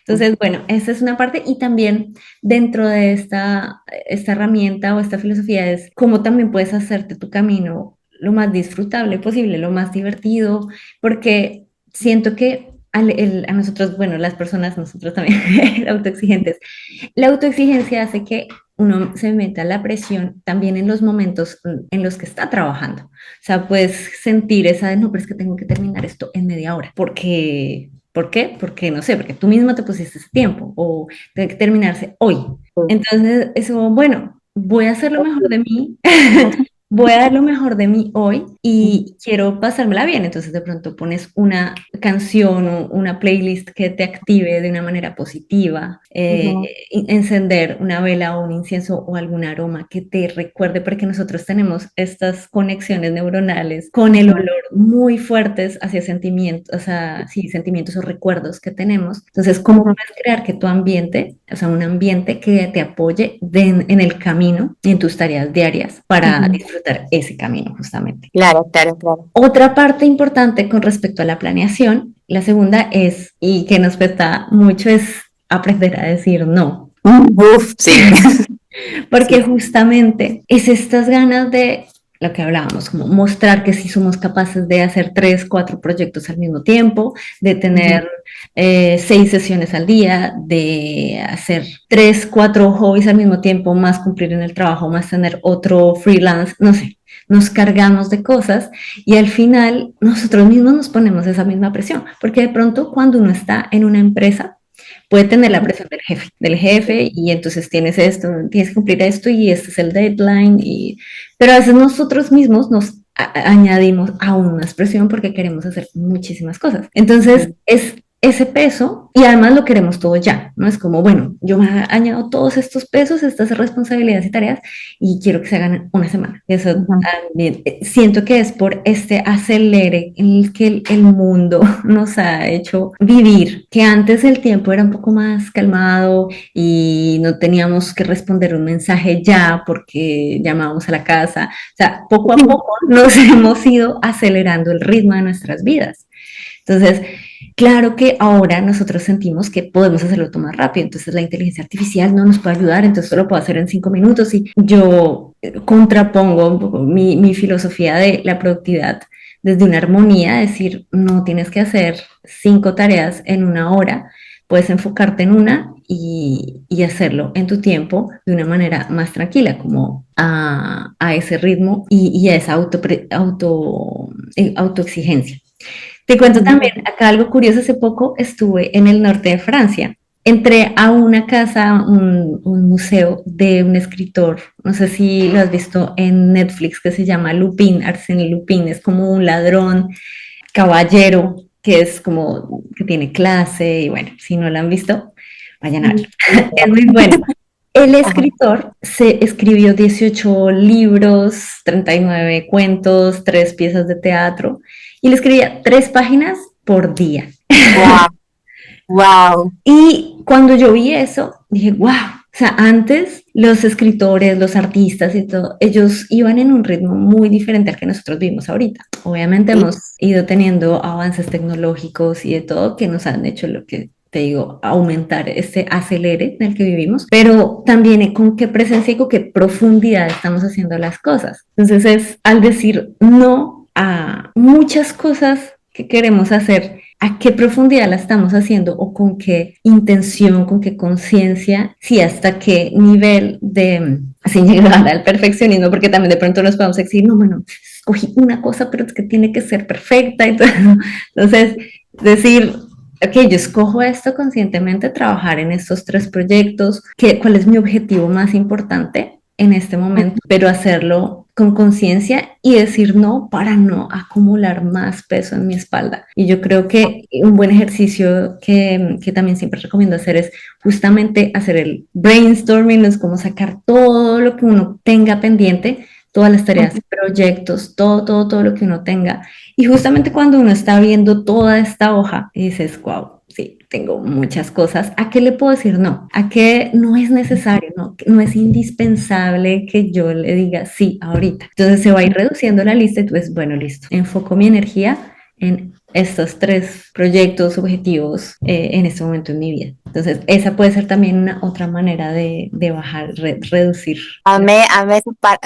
[SPEAKER 2] Entonces, bueno, esta es una parte y también dentro de esta herramienta o esta filosofía es cómo también puedes hacerte tu camino lo más disfrutable posible, lo más divertido, porque siento que a nosotros, bueno, las personas, nosotros también autoexigentes, la autoexigencia hace que uno se meta la presión también en los momentos en los que está trabajando. O sea, puedes sentir esa de, no, pero es que tengo que terminar esto en media hora, porque, ¿por qué? Porque, no sé, porque tú mismo te pusiste ese tiempo o tiene que terminarse hoy. Entonces, eso, bueno, voy a hacer lo mejor de mí, voy a dar lo mejor de mí hoy y quiero pasármela bien. Entonces, de pronto pones una canción o una playlist que te active de una manera positiva,
[SPEAKER 1] Ujú.
[SPEAKER 2] encender una vela o un incienso o algún aroma que te recuerde, porque nosotros tenemos estas conexiones neuronales con el
[SPEAKER 1] Ujú.
[SPEAKER 2] olor muy fuertes hacia sentimientos, o sea, sí, sentimientos o recuerdos que tenemos. Entonces, ¿cómo
[SPEAKER 1] Ujú.
[SPEAKER 2] puedes crear que tu ambiente, o sea, un ambiente que te apoye en el camino y en tus tareas diarias para
[SPEAKER 1] Ujú.
[SPEAKER 2] disfrutar ese camino justamente?
[SPEAKER 1] Claro, claro, claro.
[SPEAKER 2] Otra parte importante con respecto a la planeación, la segunda es, y que nos cuesta mucho, es aprender a decir no.
[SPEAKER 1] Uf, sí.
[SPEAKER 2] Porque
[SPEAKER 1] Sí.
[SPEAKER 2] justamente es estas ganas de lo que hablábamos, como mostrar que sí somos capaces de hacer 3, 4 proyectos al mismo tiempo, de
[SPEAKER 1] Ujú.
[SPEAKER 2] tener 6 sesiones al día, de hacer 3, 4 hobbies al mismo tiempo, más cumplir en el trabajo, más tener otro freelance, no sé. Nos cargamos de cosas y al final nosotros mismos nos ponemos esa misma presión, porque de pronto cuando uno está en una empresa, puede tener la presión del jefe y entonces tienes esto, tienes que cumplir esto y este es el deadline, pero a veces nosotros mismos nos añadimos aún más presión porque queremos hacer muchísimas cosas. Entonces
[SPEAKER 1] Ujú.
[SPEAKER 2] es ese peso y además lo queremos todo ya, ¿no? Es como, bueno, yo me añado todos estos pesos, estas responsabilidades y tareas y quiero que se hagan en una semana. Eso
[SPEAKER 1] Ujú.
[SPEAKER 2] también, siento que es por este acelere en el que el mundo nos ha hecho vivir, que antes el tiempo era un poco más calmado y no teníamos que responder un mensaje ya porque llamábamos a la casa. O sea, poco a poco nos hemos ido acelerando el ritmo de nuestras vidas. Entonces, claro que ahora nosotros sentimos que podemos hacerlo todo más rápido, entonces la inteligencia artificial no nos puede ayudar, entonces solo puedo hacer en 5 minutos y yo contrapongo un poco mi filosofía de la productividad desde una armonía, decir, no tienes que hacer 5 tareas en una hora, puedes enfocarte en una y hacerlo en tu tiempo de una manera más tranquila, como a ese ritmo y a esa autoexigencia. Te cuento también, acá algo curioso, hace poco estuve en el norte de Francia. Entré a una casa, un museo de un escritor, no sé si lo has visto en Netflix, que se llama Lupin, Arsène Lupin, es como un ladrón, caballero, que es como que tiene clase y bueno, si no lo han visto, vayan a verlo. Es muy bueno. El
[SPEAKER 1] Ajá.
[SPEAKER 2] escritor se escribió 18 libros, 39 cuentos, 3 piezas de teatro y le escribía 3 páginas por día.
[SPEAKER 1] Wow, wow.
[SPEAKER 2] Y cuando yo vi eso, dije, wow, o sea, antes los escritores, los artistas y todo, ellos iban en un ritmo muy diferente al que nosotros vivimos ahorita. Obviamente
[SPEAKER 1] Sí.
[SPEAKER 2] hemos ido teniendo avances tecnológicos y de todo que nos han hecho lo que te digo, aumentar ese acelere en el que vivimos, pero también con qué presencia y con qué profundidad estamos haciendo las cosas. Entonces es al decir no a muchas cosas que queremos hacer, a qué profundidad la estamos haciendo o con qué intención, con qué conciencia, sí, hasta qué nivel de, sin llegar al perfeccionismo, porque también de pronto nos podemos decir, no, bueno, escogí una cosa, pero es que tiene que ser perfecta. Y todo. Entonces, decir, ok, yo escojo esto conscientemente, trabajar en estos 3 proyectos, ¿cuál es mi objetivo más importante en este momento? Pero hacerlo con conciencia y decir no para no acumular más peso en mi espalda. Y yo creo que un buen ejercicio que también siempre recomiendo hacer es justamente hacer el brainstorming, es como sacar todo lo que uno tenga pendiente, todas las tareas, proyectos, todo lo que uno tenga. Y justamente cuando uno está viendo toda esta hoja y dices, wow, sí, tengo muchas cosas, ¿a qué le puedo decir no? ¿A qué no es necesario, no? No es indispensable que yo le diga sí ahorita. Entonces se va a ir reduciendo la lista y tú ves, bueno, listo, enfoco mi energía en estos 3 proyectos, objetivos en este momento en mi vida. Entonces, esa puede ser también una otra manera de bajar, reducir.
[SPEAKER 1] Amé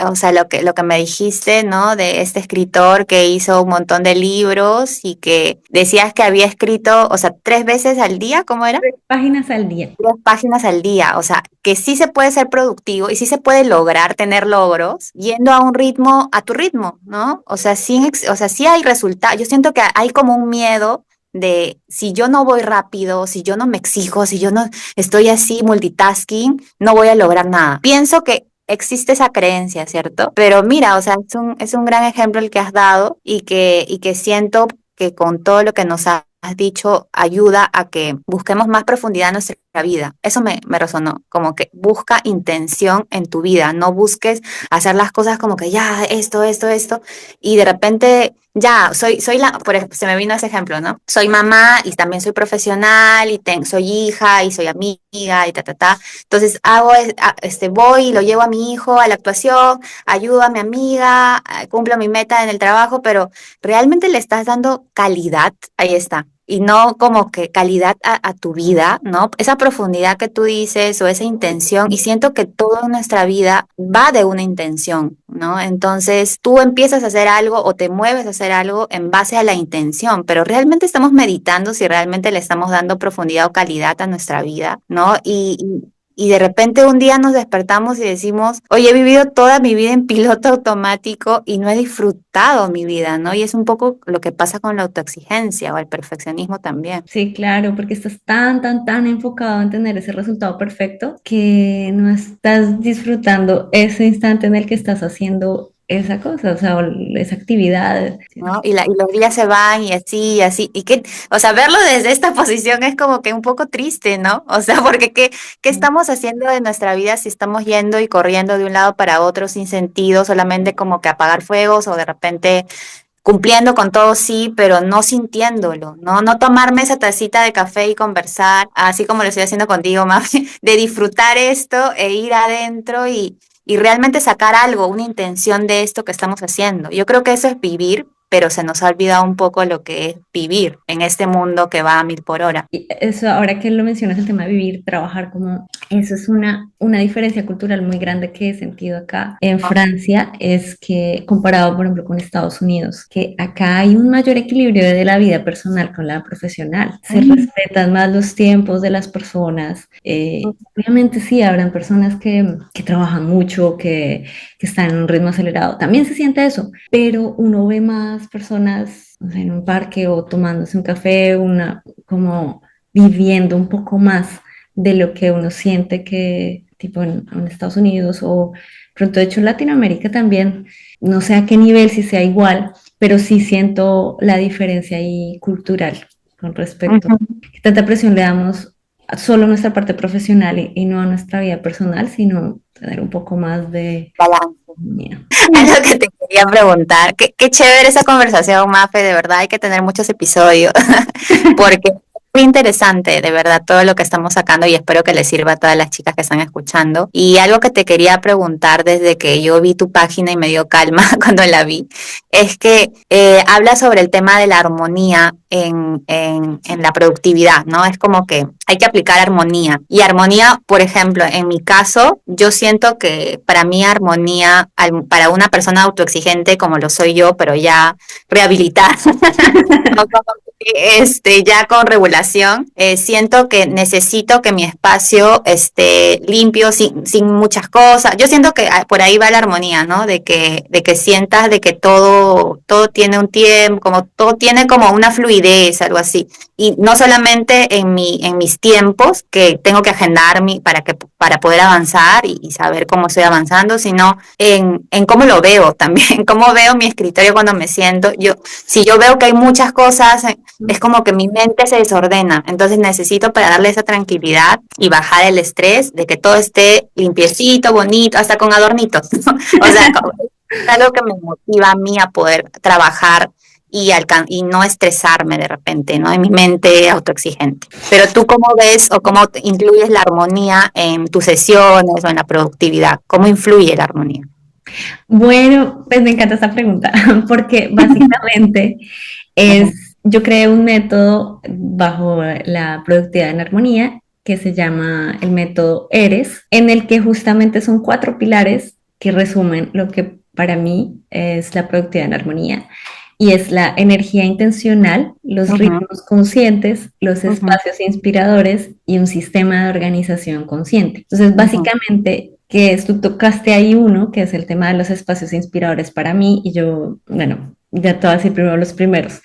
[SPEAKER 1] o sea, lo que me dijiste, ¿no? De este escritor que hizo un montón de libros y que decías que había escrito, o sea, 3 veces al día, ¿cómo era?
[SPEAKER 2] 3 páginas al día.
[SPEAKER 1] 3 páginas al día, o sea, que sí se puede ser productivo y sí se puede lograr tener logros yendo a un ritmo, a tu ritmo, ¿no? O sea, o sea, sí hay resultados. Yo siento que hay como un miedo de si yo no voy rápido, si yo no me exijo, si yo no estoy así multitasking, no voy a lograr nada. Pienso que existe esa creencia, ¿cierto? Pero mira, o sea, es un gran ejemplo el que has dado y que siento que con todo lo que nos has dicho ayuda a que busquemos más profundidad en nuestra vida. Eso me resonó, como que busca intención en tu vida, no busques hacer las cosas como que ya, esto, y de repente ya, por ejemplo, se me vino ese ejemplo, ¿no? Soy mamá y también soy profesional y soy hija y soy amiga y ta. Entonces voy y lo llevo a mi hijo a la actuación, ayudo a mi amiga, cumplo mi meta en el trabajo, pero realmente le estás dando calidad, ahí está. Y no como que calidad a tu vida, ¿no? Esa profundidad que tú dices o esa intención, y siento que todo en nuestra vida va de una intención, ¿no? Entonces tú empiezas a hacer algo o te mueves a hacer algo en base a la intención, pero realmente estamos meditando si realmente le estamos dando profundidad o calidad a nuestra vida, ¿no? Y de repente un día nos despertamos y decimos, oye, he vivido toda mi vida en piloto automático y no he disfrutado mi vida, ¿no? Y es un poco lo que pasa con la autoexigencia o el perfeccionismo también.
[SPEAKER 2] Sí, claro, porque estás tan enfocado en tener ese resultado perfecto que no estás disfrutando ese instante en el que estás haciendo esa cosa, o sea, o esa actividad.
[SPEAKER 1] ¿No? Y los días se van y así, o sea, verlo desde esta posición es como que un poco triste, ¿no? O sea, porque ¿qué estamos haciendo de nuestra vida si estamos yendo y corriendo de un lado para otro sin sentido, solamente como que apagar fuegos o de repente cumpliendo con todo sí, pero no sintiéndolo, ¿no? No tomarme esa tacita de café y conversar, así como lo estoy haciendo contigo, mami, de disfrutar esto e ir adentro y realmente sacar algo, una intención de esto que estamos haciendo. Yo creo que eso es vivir, pero se nos ha olvidado un poco lo que es vivir en este mundo que va a 1000 por hora.
[SPEAKER 2] Y eso, ahora que lo mencionas, el tema de vivir, trabajar, como eso es una diferencia cultural muy grande que he sentido acá en Francia, es que comparado, por ejemplo, con Estados Unidos, que acá hay un mayor equilibrio de la vida personal con la profesional, se respetan más los tiempos de las personas. Obviamente sí, habrán personas que trabajan mucho, que están en un ritmo acelerado, también se siente eso, pero uno ve más personas, no sé, en un parque o tomándose un café, como viviendo un poco más de lo que uno siente que, tipo en Estados Unidos o pronto, de hecho en Latinoamérica también, no sé a qué nivel, si sea igual, pero sí siento la diferencia ahí cultural con respecto a
[SPEAKER 1] Ujú.
[SPEAKER 2] qué tanta presión le damos solo a nuestra parte profesional y no a nuestra vida personal, sino tener un poco más de...
[SPEAKER 1] Balance.
[SPEAKER 2] Sí.
[SPEAKER 1] Es lo que te quería preguntar. Qué chévere esa conversación, Mafe, de verdad hay que tener muchos episodios, porque es muy interesante, de verdad, todo lo que estamos sacando y espero que les sirva a todas las chicas que están escuchando. Y algo que te quería preguntar desde que yo vi tu página y me dio calma cuando la vi, es que habla sobre el tema de la armonía en la productividad, ¿no? Es como que hay que aplicar armonía. Y armonía, por ejemplo, en mi caso, yo siento que para mí armonía, para una persona autoexigente como lo soy yo, pero ya rehabilitada, ¿no? Como que, ya con regulación comparación, siento que necesito que mi espacio esté limpio, sin muchas cosas. Yo siento que por ahí va la armonía, ¿no? De que sientas de que todo tiene un tiempo, como todo tiene como una fluidez, algo así. Y no solamente en mis tiempos, que tengo que agendar para poder avanzar y saber cómo estoy avanzando, sino en cómo lo veo también, cómo veo mi escritorio cuando me siento. Si yo veo que hay muchas cosas, es como que mi mente se desordena. Entonces necesito para darle esa tranquilidad y bajar el estrés de que todo esté limpiecito, bonito, hasta con adornitos, ¿no? O sea, es algo que me motiva a mí a poder trabajar y no estresarme de repente, ¿no? En mi mente autoexigente. Pero tú, ¿cómo ves o cómo incluyes la armonía en tus sesiones o en la productividad? ¿Cómo influye la armonía?
[SPEAKER 2] Bueno, pues me encanta esta pregunta, porque básicamente
[SPEAKER 1] Ujú,
[SPEAKER 2] yo creé un método bajo la productividad en armonía que se llama el método ERES, en el que justamente son 4 pilares que resumen lo que para mí es la productividad en armonía. Y es la energía intencional, los
[SPEAKER 1] ujú,
[SPEAKER 2] ritmos conscientes, los
[SPEAKER 1] ujú,
[SPEAKER 2] espacios inspiradores y un sistema de organización consciente. Entonces,
[SPEAKER 1] ujú,
[SPEAKER 2] básicamente, tú tocaste ahí uno, que es el tema de los espacios inspiradores para mí, y yo, bueno, ya te voy a decir primero los primeros.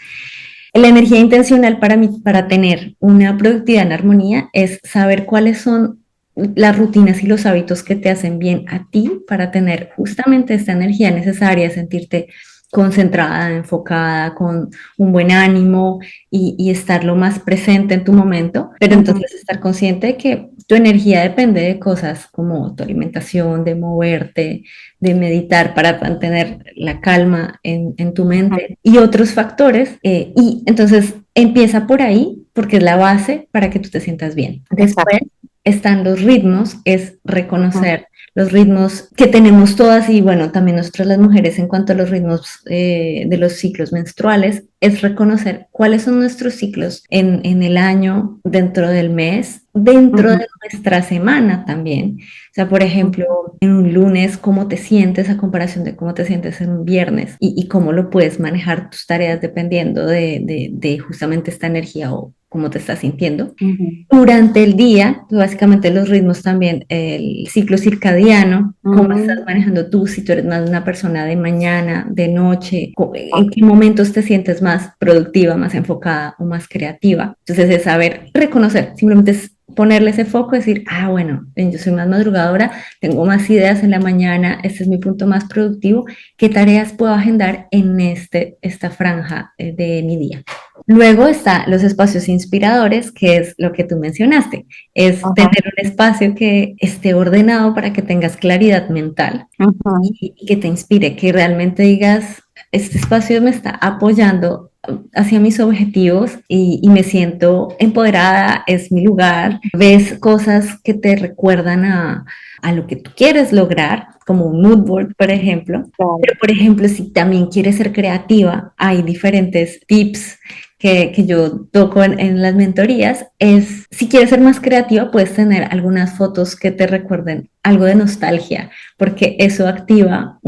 [SPEAKER 2] La energía intencional para mí, para tener una productividad en armonía, es saber cuáles son las rutinas y los hábitos que te hacen bien a ti para tener justamente esta energía necesaria, sentirte concentrada, enfocada, con un buen ánimo y estar lo más presente en tu momento, pero
[SPEAKER 1] ujú,
[SPEAKER 2] entonces estar consciente de que tu energía depende de cosas como tu alimentación, de moverte, de meditar para mantener la calma en tu
[SPEAKER 1] ujú.
[SPEAKER 2] mente y otros factores. Y entonces empieza por ahí porque es la base para que tú te sientas bien. Después
[SPEAKER 1] Exacto.
[SPEAKER 2] están los ritmos, es
[SPEAKER 1] Ujú,
[SPEAKER 2] reconocer los ritmos que tenemos todas y bueno, también nosotras las mujeres en cuanto a los ritmos de los ciclos menstruales, es reconocer cuáles son nuestros ciclos en el año, dentro del mes, dentro
[SPEAKER 1] ujú,
[SPEAKER 2] de nuestra semana también. O sea, por ejemplo,
[SPEAKER 1] ujú,
[SPEAKER 2] en un lunes, cómo te sientes a comparación de cómo te sientes en un viernes y cómo lo puedes manejar tus tareas dependiendo de justamente esta energía o cómo te estás sintiendo.
[SPEAKER 1] ujú,
[SPEAKER 2] Durante el día, básicamente los ritmos también, el ciclo circadiano, cómo estás
[SPEAKER 1] ujú.
[SPEAKER 2] manejando tú, si tú eres más una persona de mañana, de noche, en qué momentos te sientes más productiva, más enfocada o más creativa. Entonces es saber reconocer, simplemente es ponerle ese foco, decir, ah, bueno, yo soy más madrugadora, tengo más ideas en la mañana, este es mi punto más productivo, ¿qué tareas puedo agendar en esta franja de mi día? Luego está los espacios inspiradores, que es lo que tú mencionaste, es tener
[SPEAKER 1] Ajá,
[SPEAKER 2] un espacio que esté ordenado para que tengas claridad mental
[SPEAKER 1] ujú,
[SPEAKER 2] y que te inspire, que realmente digas, este espacio me está apoyando hacia mis objetivos y me siento empoderada, es mi lugar, ves cosas que te recuerdan a lo que tú quieres lograr, como un mood board, por ejemplo.
[SPEAKER 1] claro.
[SPEAKER 2] Pero, por ejemplo, si también quieres ser creativa, hay diferentes tips que yo toco en las mentorías, es si quieres ser más creativa, puedes tener algunas fotos que te recuerden algo de nostalgia, porque eso activa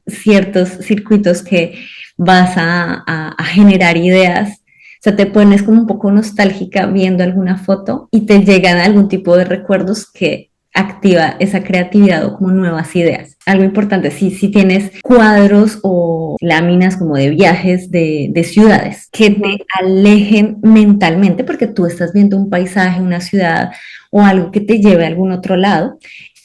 [SPEAKER 2] ciertos circuitos que vas a generar ideas. O sea, te pones como un poco nostálgica viendo alguna foto y te llegan algún tipo de recuerdos que activa esa creatividad o como nuevas ideas. Algo importante, si tienes cuadros o láminas como de viajes de ciudades que te
[SPEAKER 1] Ujú,
[SPEAKER 2] alejen mentalmente porque tú estás viendo un paisaje, una ciudad o algo que te lleve a algún otro lado,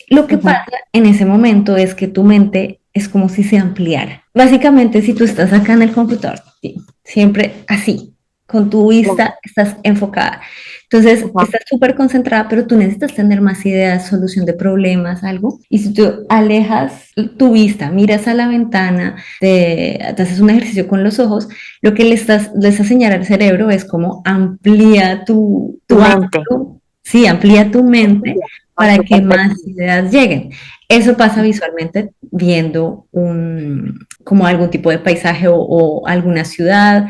[SPEAKER 2] lo que
[SPEAKER 1] ujú,
[SPEAKER 2] pasa en ese momento es que tu mente es como si se ampliara. Básicamente, si tú estás acá en el computador, sí, siempre así, con tu
[SPEAKER 1] claro,
[SPEAKER 2] vista estás enfocada. Entonces,
[SPEAKER 1] ajá,
[SPEAKER 2] estás súper concentrada, pero tú necesitas tener más ideas, solución de problemas, algo. Y si tú alejas tu vista, miras a la ventana, te haces un ejercicio con los ojos, lo que le estás señalando al cerebro es como amplía
[SPEAKER 1] tu
[SPEAKER 2] tu
[SPEAKER 1] mente.
[SPEAKER 2] ámbito, sí, amplía tu mente
[SPEAKER 1] Ah,
[SPEAKER 2] para
[SPEAKER 1] tu
[SPEAKER 2] que más
[SPEAKER 1] perspectiva.
[SPEAKER 2] ideas lleguen. Eso pasa visualmente viendo como algún tipo de paisaje o alguna ciudad,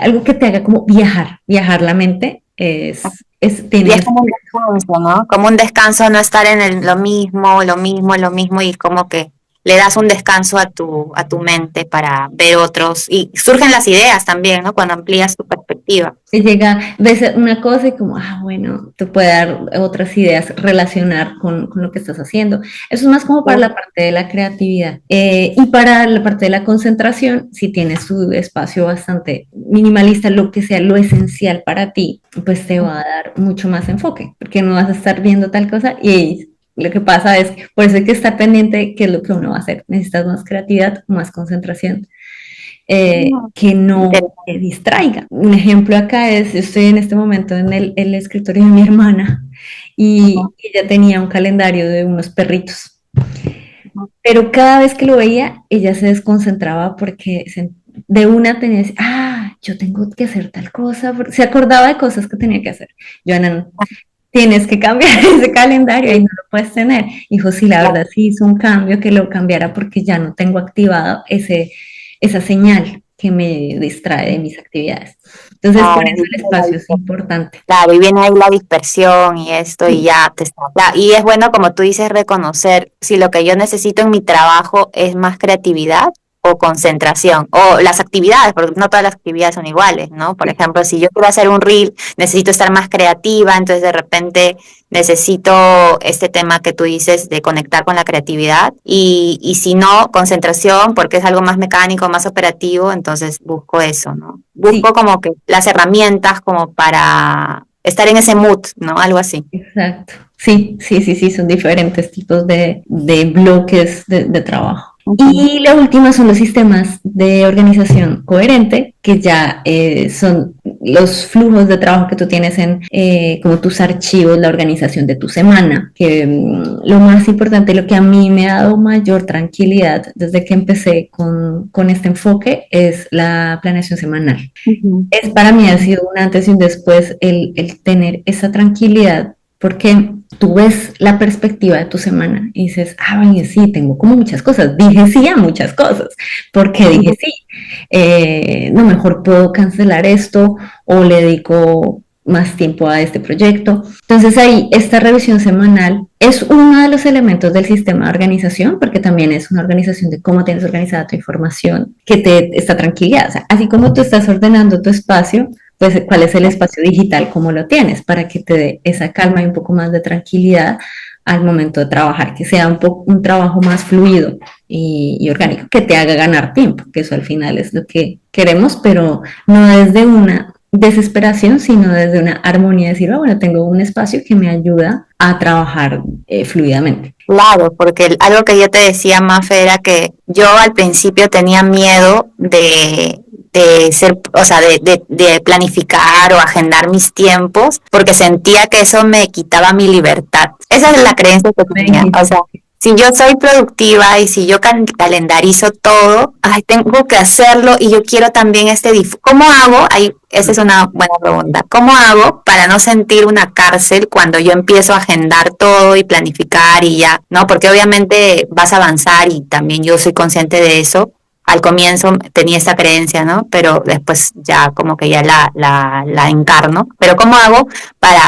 [SPEAKER 2] algo que te haga como viajar la mente
[SPEAKER 1] Y es
[SPEAKER 2] tienes,
[SPEAKER 1] como un descanso, ¿no? Como un descanso no estar en lo mismo, lo mismo, lo mismo y como que le das un descanso a tu mente para ver otros, y surgen las ideas también, ¿no? Cuando amplías tu perspectiva.
[SPEAKER 2] Te llega, ves una cosa y como, bueno, te puede dar otras ideas, relacionar con lo que estás haciendo. Eso es más como para la parte de la creatividad. Y para la parte de la concentración, si tienes tu espacio bastante minimalista, lo que sea lo esencial para ti, pues te va a dar mucho más enfoque, porque no vas a estar viendo tal cosa y lo que pasa es, por eso hay que estar pendiente de qué es lo que uno va a hacer. Necesitas más creatividad, más concentración, que no te distraiga. Un ejemplo acá es, yo estoy en este momento en el escritorio de mi hermana y ella tenía un calendario de unos perritos, pero cada vez que lo veía, ella se desconcentraba porque de una tenía, yo tengo que hacer tal cosa, se acordaba de cosas que tenía que hacer. Joana, tienes que cambiar ese calendario y no lo puedes tener. Dijo, sí, la verdad sí hizo un cambio que lo cambiara porque ya no tengo activado esa señal que me distrae de mis actividades. Entonces, por eso el espacio es importante.
[SPEAKER 1] Claro, y viene ahí la dispersión y esto, y ya te está. Y es bueno, como tú dices, reconocer si lo que yo necesito en mi trabajo es más creatividad o concentración, o las actividades, porque no todas las actividades son iguales, ¿no? Por ejemplo, si yo quiero hacer un reel, necesito estar más creativa, entonces de repente necesito este tema que tú dices de conectar con la creatividad, y si no, concentración, porque es algo más mecánico, más operativo, entonces busco eso, ¿no? Busco como que las herramientas como para estar en ese mood, ¿no? Algo así.
[SPEAKER 2] Exacto. Sí, son diferentes tipos de bloques de trabajo. Y la última son los sistemas de organización coherente, que ya son los flujos de trabajo que tú tienes en como tus archivos, la organización de tu semana, que lo más importante, lo que a mí me ha dado mayor tranquilidad desde que empecé con este enfoque es la planeación semanal. Es, para mí ha sido un antes y un después el tener esa tranquilidad, porque tú ves la perspectiva de tu semana y dices, oye, sí, tengo como muchas cosas, dije sí a muchas cosas, ¿por qué dije sí? No, mejor puedo cancelar esto o le dedico más tiempo a este proyecto. Entonces ahí esta revisión semanal es uno de los elementos del sistema de organización, porque también es una organización de cómo tienes organizada tu información, que te está tranquilidad. O sea, así como tú estás ordenando tu espacio, pues cuál es el espacio digital, cómo lo tienes, para que te dé esa calma y un poco más de tranquilidad al momento de trabajar, que sea un trabajo más fluido y orgánico, que te haga ganar tiempo, que eso al final es lo que queremos, pero no desde una desesperación, sino desde una armonía, decir, bueno, tengo un espacio que me ayuda a trabajar fluidamente.
[SPEAKER 1] Claro, porque algo que yo te decía, Mafe, era que yo al principio tenía miedo de ser, o sea, de planificar o agendar mis tiempos, porque sentía que eso me quitaba mi libertad. Esa es la creencia que tenía. O sea, si yo soy productiva y si yo calendarizo todo, tengo que hacerlo y yo quiero también ¿cómo hago? Esa es una buena pregunta. ¿Cómo hago para no sentir una cárcel cuando yo empiezo a agendar todo y planificar y ya? ¿No? Porque obviamente vas a avanzar y también yo soy consciente de eso. Al comienzo tenía esta creencia, ¿no? Pero después ya como que ya la encarno. Pero ¿cómo hago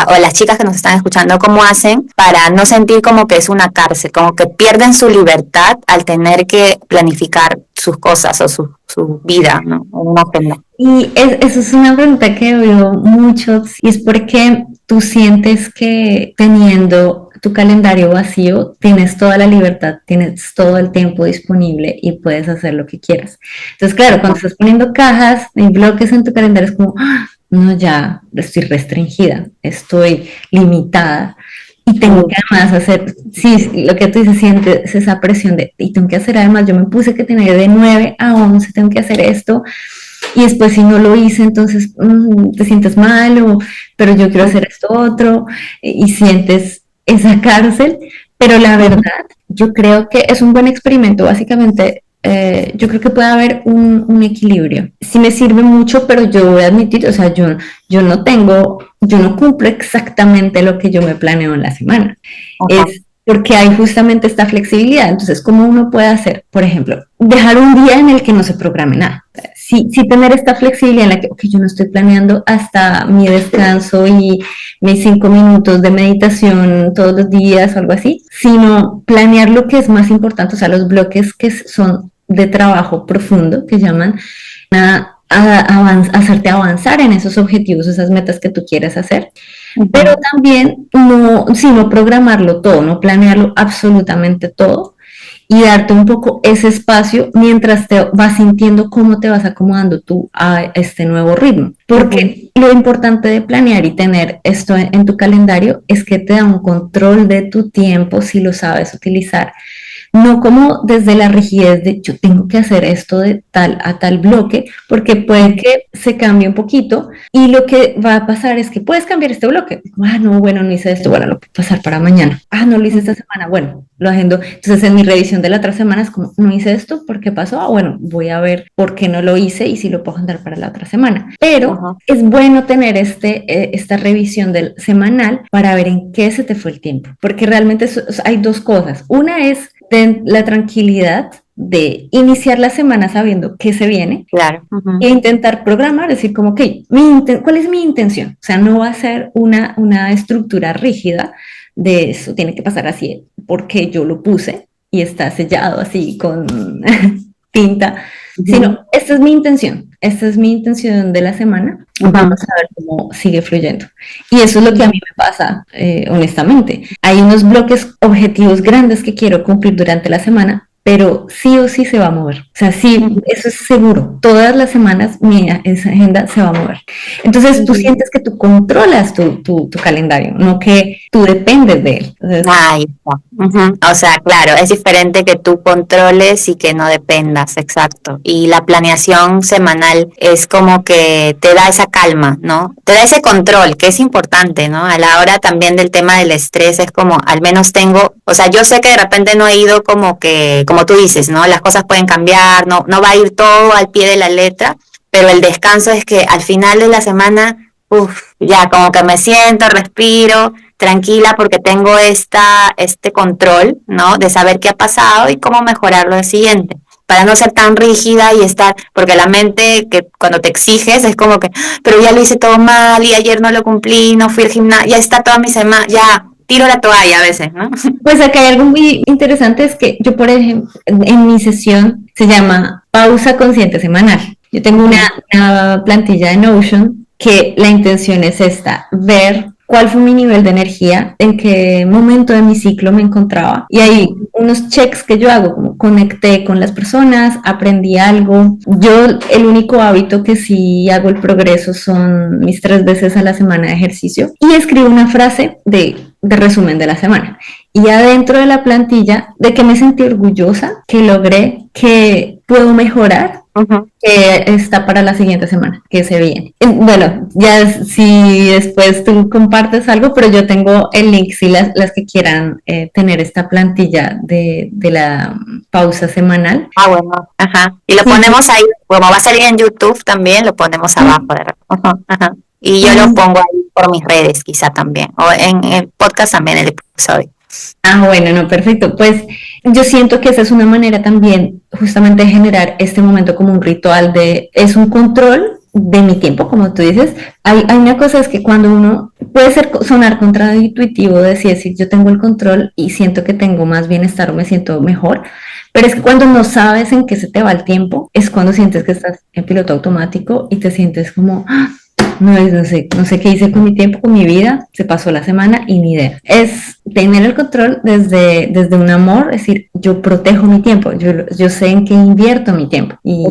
[SPEAKER 1] o las chicas que nos están escuchando, cómo hacen para no sentir como que es una cárcel, como que pierden su libertad al tener que planificar sus cosas o su vida, ¿no? En una agenda.
[SPEAKER 2] Y eso es una pregunta que veo mucho, y es porque tú sientes que teniendo tu calendario vacío, tienes toda la libertad, tienes todo el tiempo disponible y puedes hacer lo que quieras. Entonces, claro, cuando estás poniendo cajas y bloques en tu calendario, es como, no, ya estoy restringida, estoy limitada. Y tengo que además hacer, sí, lo que tú dices, sientes esa presión y tengo que hacer, además, yo me puse que tenía de 9 a 11, tengo que hacer esto, y después si no lo hice, entonces te sientes mal, pero yo quiero hacer esto otro, y sientes esa cárcel, pero la verdad, yo creo que es un buen experimento, básicamente. Yo creo que puede haber un equilibrio. Sí me sirve mucho, pero yo voy a admitir, o sea, yo no cumplo exactamente lo que yo me planeo en la semana. Es porque hay justamente esta flexibilidad. Entonces, ¿cómo uno puede hacer? Por ejemplo, dejar un día en el que no se programe nada. Sí, sí tener esta flexibilidad en la que, ok, yo no estoy planeando hasta mi descanso y mis 5 minutos de meditación todos los días o algo así, sino planear lo que es más importante, o sea, los bloques que son de trabajo profundo, que llaman hacerte avanzar en esos objetivos, esas metas que tú quieres hacer, pero también no, sino programarlo todo, no planearlo absolutamente todo y darte un poco ese espacio mientras te vas sintiendo cómo te vas acomodando tú a este nuevo ritmo. Porque lo importante de planear y tener esto en tu calendario es que te da un control de tu tiempo si lo sabes utilizar. No como desde la rigidez de yo tengo que hacer esto de tal a tal bloque, porque puede que se cambie un poquito y lo que va a pasar es que puedes cambiar este bloque. Ah, no, bueno, no hice esto, bueno, lo puedo pasar para mañana. Ah, no lo hice esta semana, bueno, lo agendo. Entonces en mi revisión de la otra semana es como, no hice esto, ¿por qué pasó? Ah, bueno, voy a ver por qué no lo hice y si lo puedo agendar para la otra semana. Pero es bueno tener esta revisión del semanal para ver en qué se te fue el tiempo, porque realmente hay dos cosas. Una es la tranquilidad de iniciar la semana sabiendo qué se viene,
[SPEAKER 1] claro,
[SPEAKER 2] e intentar programar, decir como, ok, ¿cuál es mi intención? O sea, no va a ser una estructura rígida de eso tiene que pasar así porque yo lo puse y está sellado así con tinta, sino esta es mi intención de la semana, vamos a ver cómo sigue fluyendo. Y eso es lo que a mí me pasa, honestamente. Hay unos bloques objetivos grandes que quiero cumplir durante la semana, pero sí o sí se va a mover. O sea, sí, eso es seguro. Todas las semanas esa agenda se va a mover. Entonces tú sientes que tú controlas tu calendario, no que tú dependes de él. Entonces,
[SPEAKER 1] ahí está. O sea, claro, es diferente que tú controles y que no dependas, exacto. Y la planeación semanal es como que te da esa calma, ¿no? Te da ese control, que es importante, ¿no? A la hora también del tema del estrés es como, al menos tengo, o sea, yo sé que de repente no he ido como que, como tú dices, ¿no? Las cosas pueden cambiar, no va a ir todo al pie de la letra, pero el descanso es que al final de la semana, ya como que me siento, respiro tranquila porque tengo este control, ¿no? De saber qué ha pasado y cómo mejorarlo al siguiente. Para no ser tan rígida y estar, porque la mente que cuando te exiges es como que, pero ya lo hice todo mal y ayer no lo cumplí, no fui al gimnasio, ya está toda mi semana, ya tiro la toalla a veces, ¿no?
[SPEAKER 2] pues acá hay algo muy interesante, es que yo, por ejemplo, en mi sesión se llama pausa consciente semanal. Yo tengo una plantilla de Notion que la intención es esta, ver cuál fue mi nivel de energía, en qué momento de mi ciclo me encontraba. Y hay unos checks que yo hago, como conecté con las personas, aprendí algo. Yo el único hábito que sí hago el progreso son mis 3 veces a la semana de ejercicio y escribo una frase de resumen de la semana. Y adentro de la plantilla, de que me sentí orgullosa, que logré, que puedo mejorar, que está para la siguiente semana, que se viene. Bueno, ya si después tú compartes algo, pero yo tengo el link si las que quieran tener esta plantilla de la pausa semanal.
[SPEAKER 1] Ah, bueno, ajá. Y lo ponemos ahí, como va a salir en YouTube también, lo ponemos abajo. Ajá. Y yo lo pongo ahí por mis redes quizá también, o en el podcast también el episodio.
[SPEAKER 2] Ah, bueno, no, perfecto. Pues yo siento que esa es una manera también justamente de generar este momento como un ritual es un control de mi tiempo, como tú dices. Hay una cosa, es que cuando uno puede sonar contraintuitivo decir yo tengo el control y siento que tengo más bienestar o me siento mejor, pero es que cuando no sabes en qué se te va el tiempo, es cuando sientes que estás en piloto automático y te sientes como, no sé qué hice con mi tiempo, con mi vida, se pasó la semana y ni idea. Es tener el control desde un amor, es decir, yo protejo mi tiempo, yo sé en qué invierto mi tiempo. Y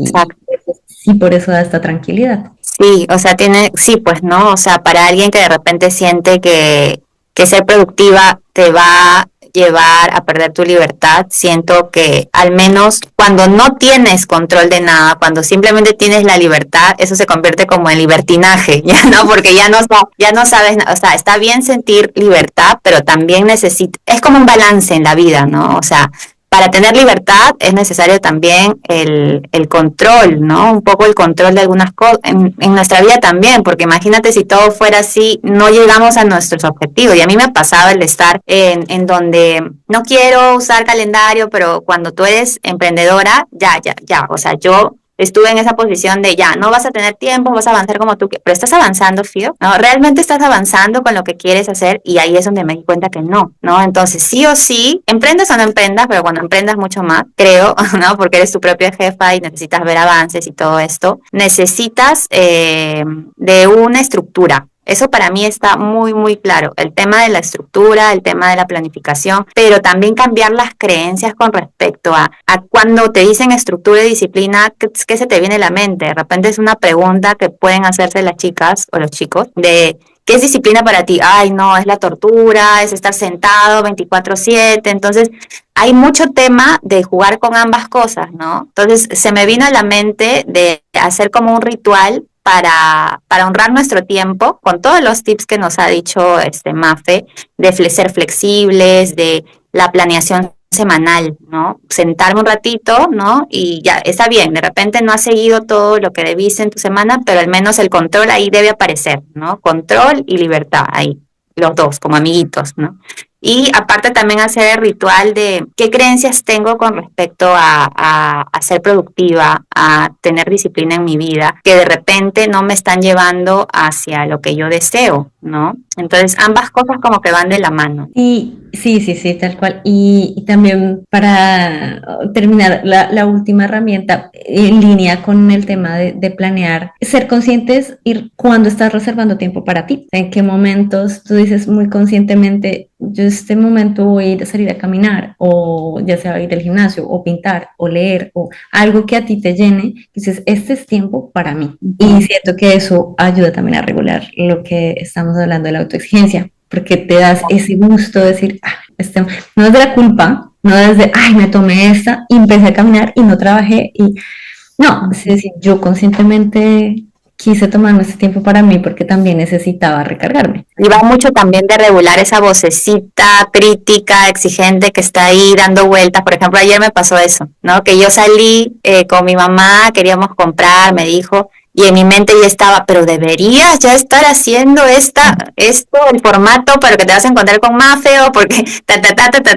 [SPEAKER 2] sí, por eso da esta tranquilidad.
[SPEAKER 1] Sí, o sea, sí, pues, ¿no? O sea, para alguien que de repente siente que ser productiva te va a llevar a perder tu libertad, siento que al menos cuando no tienes control de nada, cuando simplemente tienes la libertad, eso se convierte como en libertinaje, ¿ya no? Porque ya no sabes, o sea, está bien sentir libertad, pero también es como un balance en la vida, ¿no? O sea, para tener libertad es necesario también el control, ¿no? Un poco el control de algunas cosas en nuestra vida también, porque imagínate si todo fuera así, no llegamos a nuestros objetivos. Y a mí me ha pasado el de estar en donde no quiero usar calendario, pero cuando tú eres emprendedora, ya, o sea, yo estuve en esa posición de ya, no vas a tener tiempo, vas a avanzar como tú quieres, pero estás avanzando, Fío, ¿no? Realmente estás avanzando con lo que quieres hacer y ahí es donde me di cuenta que no, ¿no? Entonces, sí o sí, emprendas o no emprendas, pero cuando emprendas mucho más, creo, ¿no? Porque eres tu propia jefa y necesitas ver avances y todo esto, necesitas de una estructura. Eso para mí está muy, muy claro. El tema de la estructura, el tema de la planificación, pero también cambiar las creencias con respecto a cuando te dicen estructura y disciplina, ¿qué se te viene a la mente? De repente es una pregunta que pueden hacerse las chicas o los chicos de ¿qué es disciplina para ti? Ay, no, es la tortura, es estar sentado 24/7. Entonces, hay mucho tema de jugar con ambas cosas, ¿no? Entonces, se me vino a la mente de hacer como un ritual para honrar nuestro tiempo, con todos los tips que nos ha dicho Mafe, de ser flexibles, de la planeación semanal, ¿no? Sentarme un ratito, ¿no? Y ya, está bien, de repente no has seguido todo lo que debiste en tu semana, pero al menos el control ahí debe aparecer, ¿no? Control y libertad ahí, los dos, como amiguitos, ¿no? Y aparte también hacer el ritual de qué creencias tengo con respecto a ser productiva, a tener disciplina en mi vida, que de repente no me están llevando hacia lo que yo deseo, ¿no? Entonces ambas cosas como que van de la mano.
[SPEAKER 2] Y sí, tal cual. Y también para terminar, la última herramienta en línea con el tema de planear, ser conscientes y cuando estás reservando tiempo para ti, en qué momentos tú dices muy conscientemente, yo este momento voy a ir a salir a caminar, o ya sea ir al gimnasio, o pintar, o leer, o algo que a ti te llene, dices, este es tiempo para mí. Y siento que eso ayuda también a regular lo que estamos hablando de la autoexigencia, porque te das ese gusto de decir, no es de la culpa, no es de, ay, me tomé esta y empecé a caminar y no trabajé, y no, es decir, yo conscientemente quise tomarme ese tiempo para mí porque también necesitaba recargarme.
[SPEAKER 1] Y va mucho también de regular esa vocecita crítica, exigente que está ahí dando vueltas. Por ejemplo, ayer me pasó eso, ¿no? Que yo salí con mi mamá, queríamos comprar, me dijo, y en mi mente ya estaba, pero deberías ya estar haciendo esto, el formato para que te vas a encontrar con Mafe o porque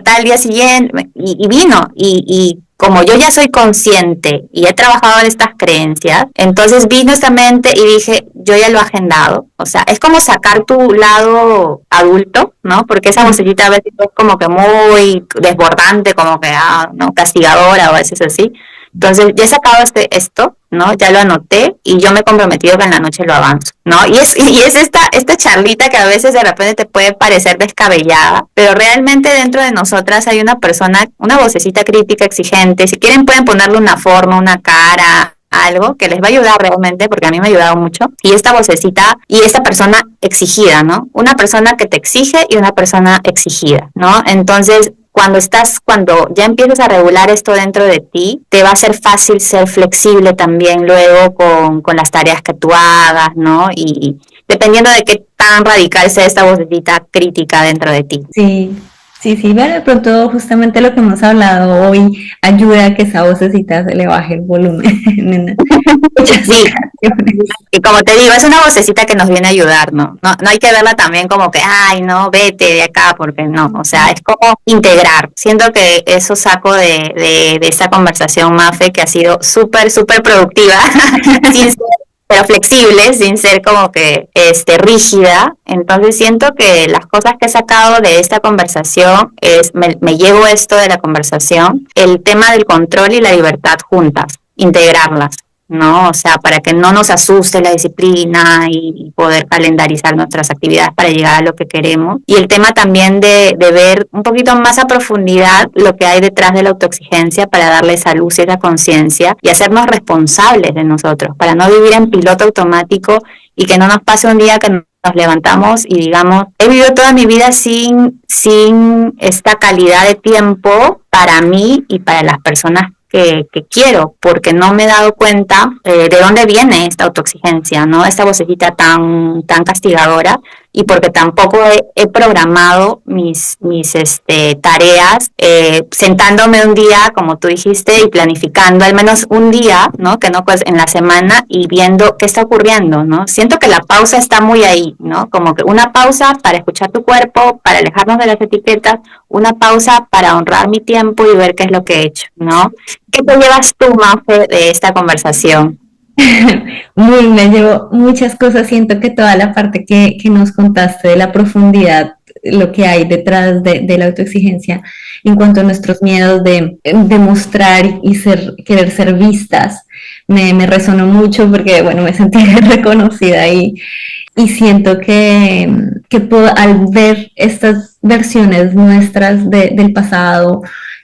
[SPEAKER 1] al día siguiente, y vino, y como yo ya soy consciente y he trabajado en estas creencias, entonces vino esta mente y dije, yo ya lo he agendado. O sea, es como sacar tu lado adulto, ¿no? Porque esa vocecita a veces es como que muy desbordante, como que, no, castigadora o a veces así. Entonces, ya he sacado esto, ¿no? Ya lo anoté y yo me he comprometido que en la noche lo avanzo, ¿no? Y es esta charlita que a veces de repente te puede parecer descabellada, pero realmente dentro de nosotras hay una persona, una vocecita crítica, exigente. Si quieren pueden ponerle una forma, una cara, algo que les va a ayudar realmente, porque a mí me ha ayudado mucho. Y esta vocecita y esta persona exigida, ¿no? Una persona que te exige y una persona exigida, ¿no? Entonces, cuando ya empiezas a regular esto dentro de ti, te va a ser fácil ser flexible también luego con las tareas que tú hagas, ¿no? Y dependiendo de qué tan radical sea esta vocecita crítica dentro de ti.
[SPEAKER 2] Sí, bueno, de pronto justamente lo que hemos hablado hoy ayuda a que esa vocecita se le baje el volumen en muchas
[SPEAKER 1] Sí,
[SPEAKER 2] ocasiones.
[SPEAKER 1] y como te digo, es una vocecita que nos viene a ayudar, ¿no? No hay que verla también como que, ay, no, vete de acá, porque no, o sea, es como integrar. Siento que eso saco de esta conversación, Mafe, que ha sido súper, súper productiva, sin ser, pero flexible, sin ser como que rígida. Entonces siento que las cosas que he sacado de esta conversación me llevo esto de la conversación, el tema del control y la libertad juntas, integrarlas, ¿no? O sea, para que no nos asuste la disciplina y poder calendarizar nuestras actividades para llegar a lo que queremos. Y el tema también de ver un poquito más a profundidad lo que hay detrás de la autoexigencia para darle esa luz y esa conciencia y hacernos responsables de nosotros, para no vivir en piloto automático y que no nos pase un día que nos levantamos y digamos, he vivido toda mi vida sin esta calidad de tiempo para mí y para las personas que quiero, porque no me he dado cuenta de dónde viene esta autoexigencia, ¿no? Esta vocecita tan castigadora, y porque tampoco he programado mis tareas, sentándome un día, como tú dijiste, y planificando al menos un día, ¿no? Que no pues en la semana y viendo qué está ocurriendo, ¿no? Siento que la pausa está muy ahí, ¿no? Como que una pausa para escuchar tu cuerpo, para alejarnos de las etiquetas, una pausa para honrar mi tiempo y ver qué es lo que he hecho, ¿no? ¿Qué te llevas tú, Mafe, de esta conversación?
[SPEAKER 2] Me llevo muchas cosas, siento que toda la parte que nos contaste de la profundidad, lo que hay detrás de la autoexigencia en cuanto a nuestros miedos de mostrar y querer ser vistas, me resonó mucho porque, bueno, me sentí reconocida y siento que al ver estas versiones nuestras del pasado,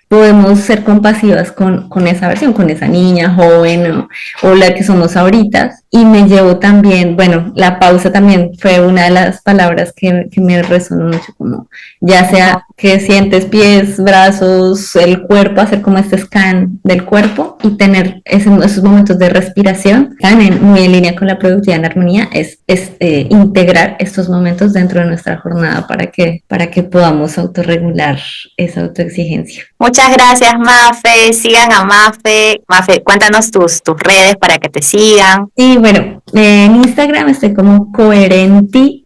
[SPEAKER 2] podemos ser compasivas con esa versión, con esa niña joven o la que somos ahorita. Y me llevo también, bueno, la pausa también fue una de las palabras que me resonó mucho, como ya sea que sientes pies, brazos, el cuerpo, hacer como este scan del cuerpo y tener esos momentos de respiración, también muy en línea con la productividad en armonía, es integrar estos momentos dentro de nuestra jornada para que podamos autorregular esa autoexigencia.
[SPEAKER 1] Muchas gracias, Mafe. Sigan a Mafe. Mafe, cuéntanos tus redes para que te sigan.
[SPEAKER 2] Y bueno, en Instagram estoy como coherenti-es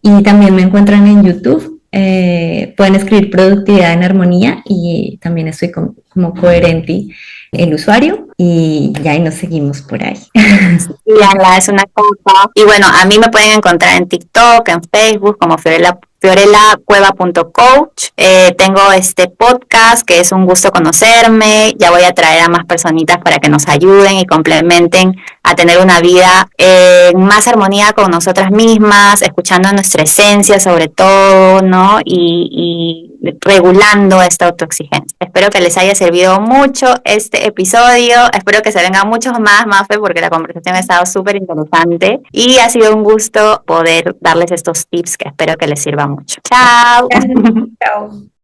[SPEAKER 2] y también me encuentran en YouTube. Pueden escribir productividad en armonía y también estoy como coherenti el usuario y ya ahí nos seguimos por ahí.
[SPEAKER 1] Síganla, es una cosa. Y bueno, a mí me pueden encontrar en TikTok, en Facebook, como fiorelacueva.coach. Tengo este podcast que es un gusto conocerme. Ya voy a traer a más personitas para que nos ayuden y complementen a tener una vida en más armonía con nosotras mismas, escuchando nuestra esencia sobre todo, ¿no? Y regulando esta autoexigencia. Espero que les haya servido mucho este episodio. Espero que se vengan muchos más, Mafe, porque la conversación ha estado súper interesante y ha sido un gusto poder darles estos tips que espero que les sirvan mucho. Chao.
[SPEAKER 2] Chao.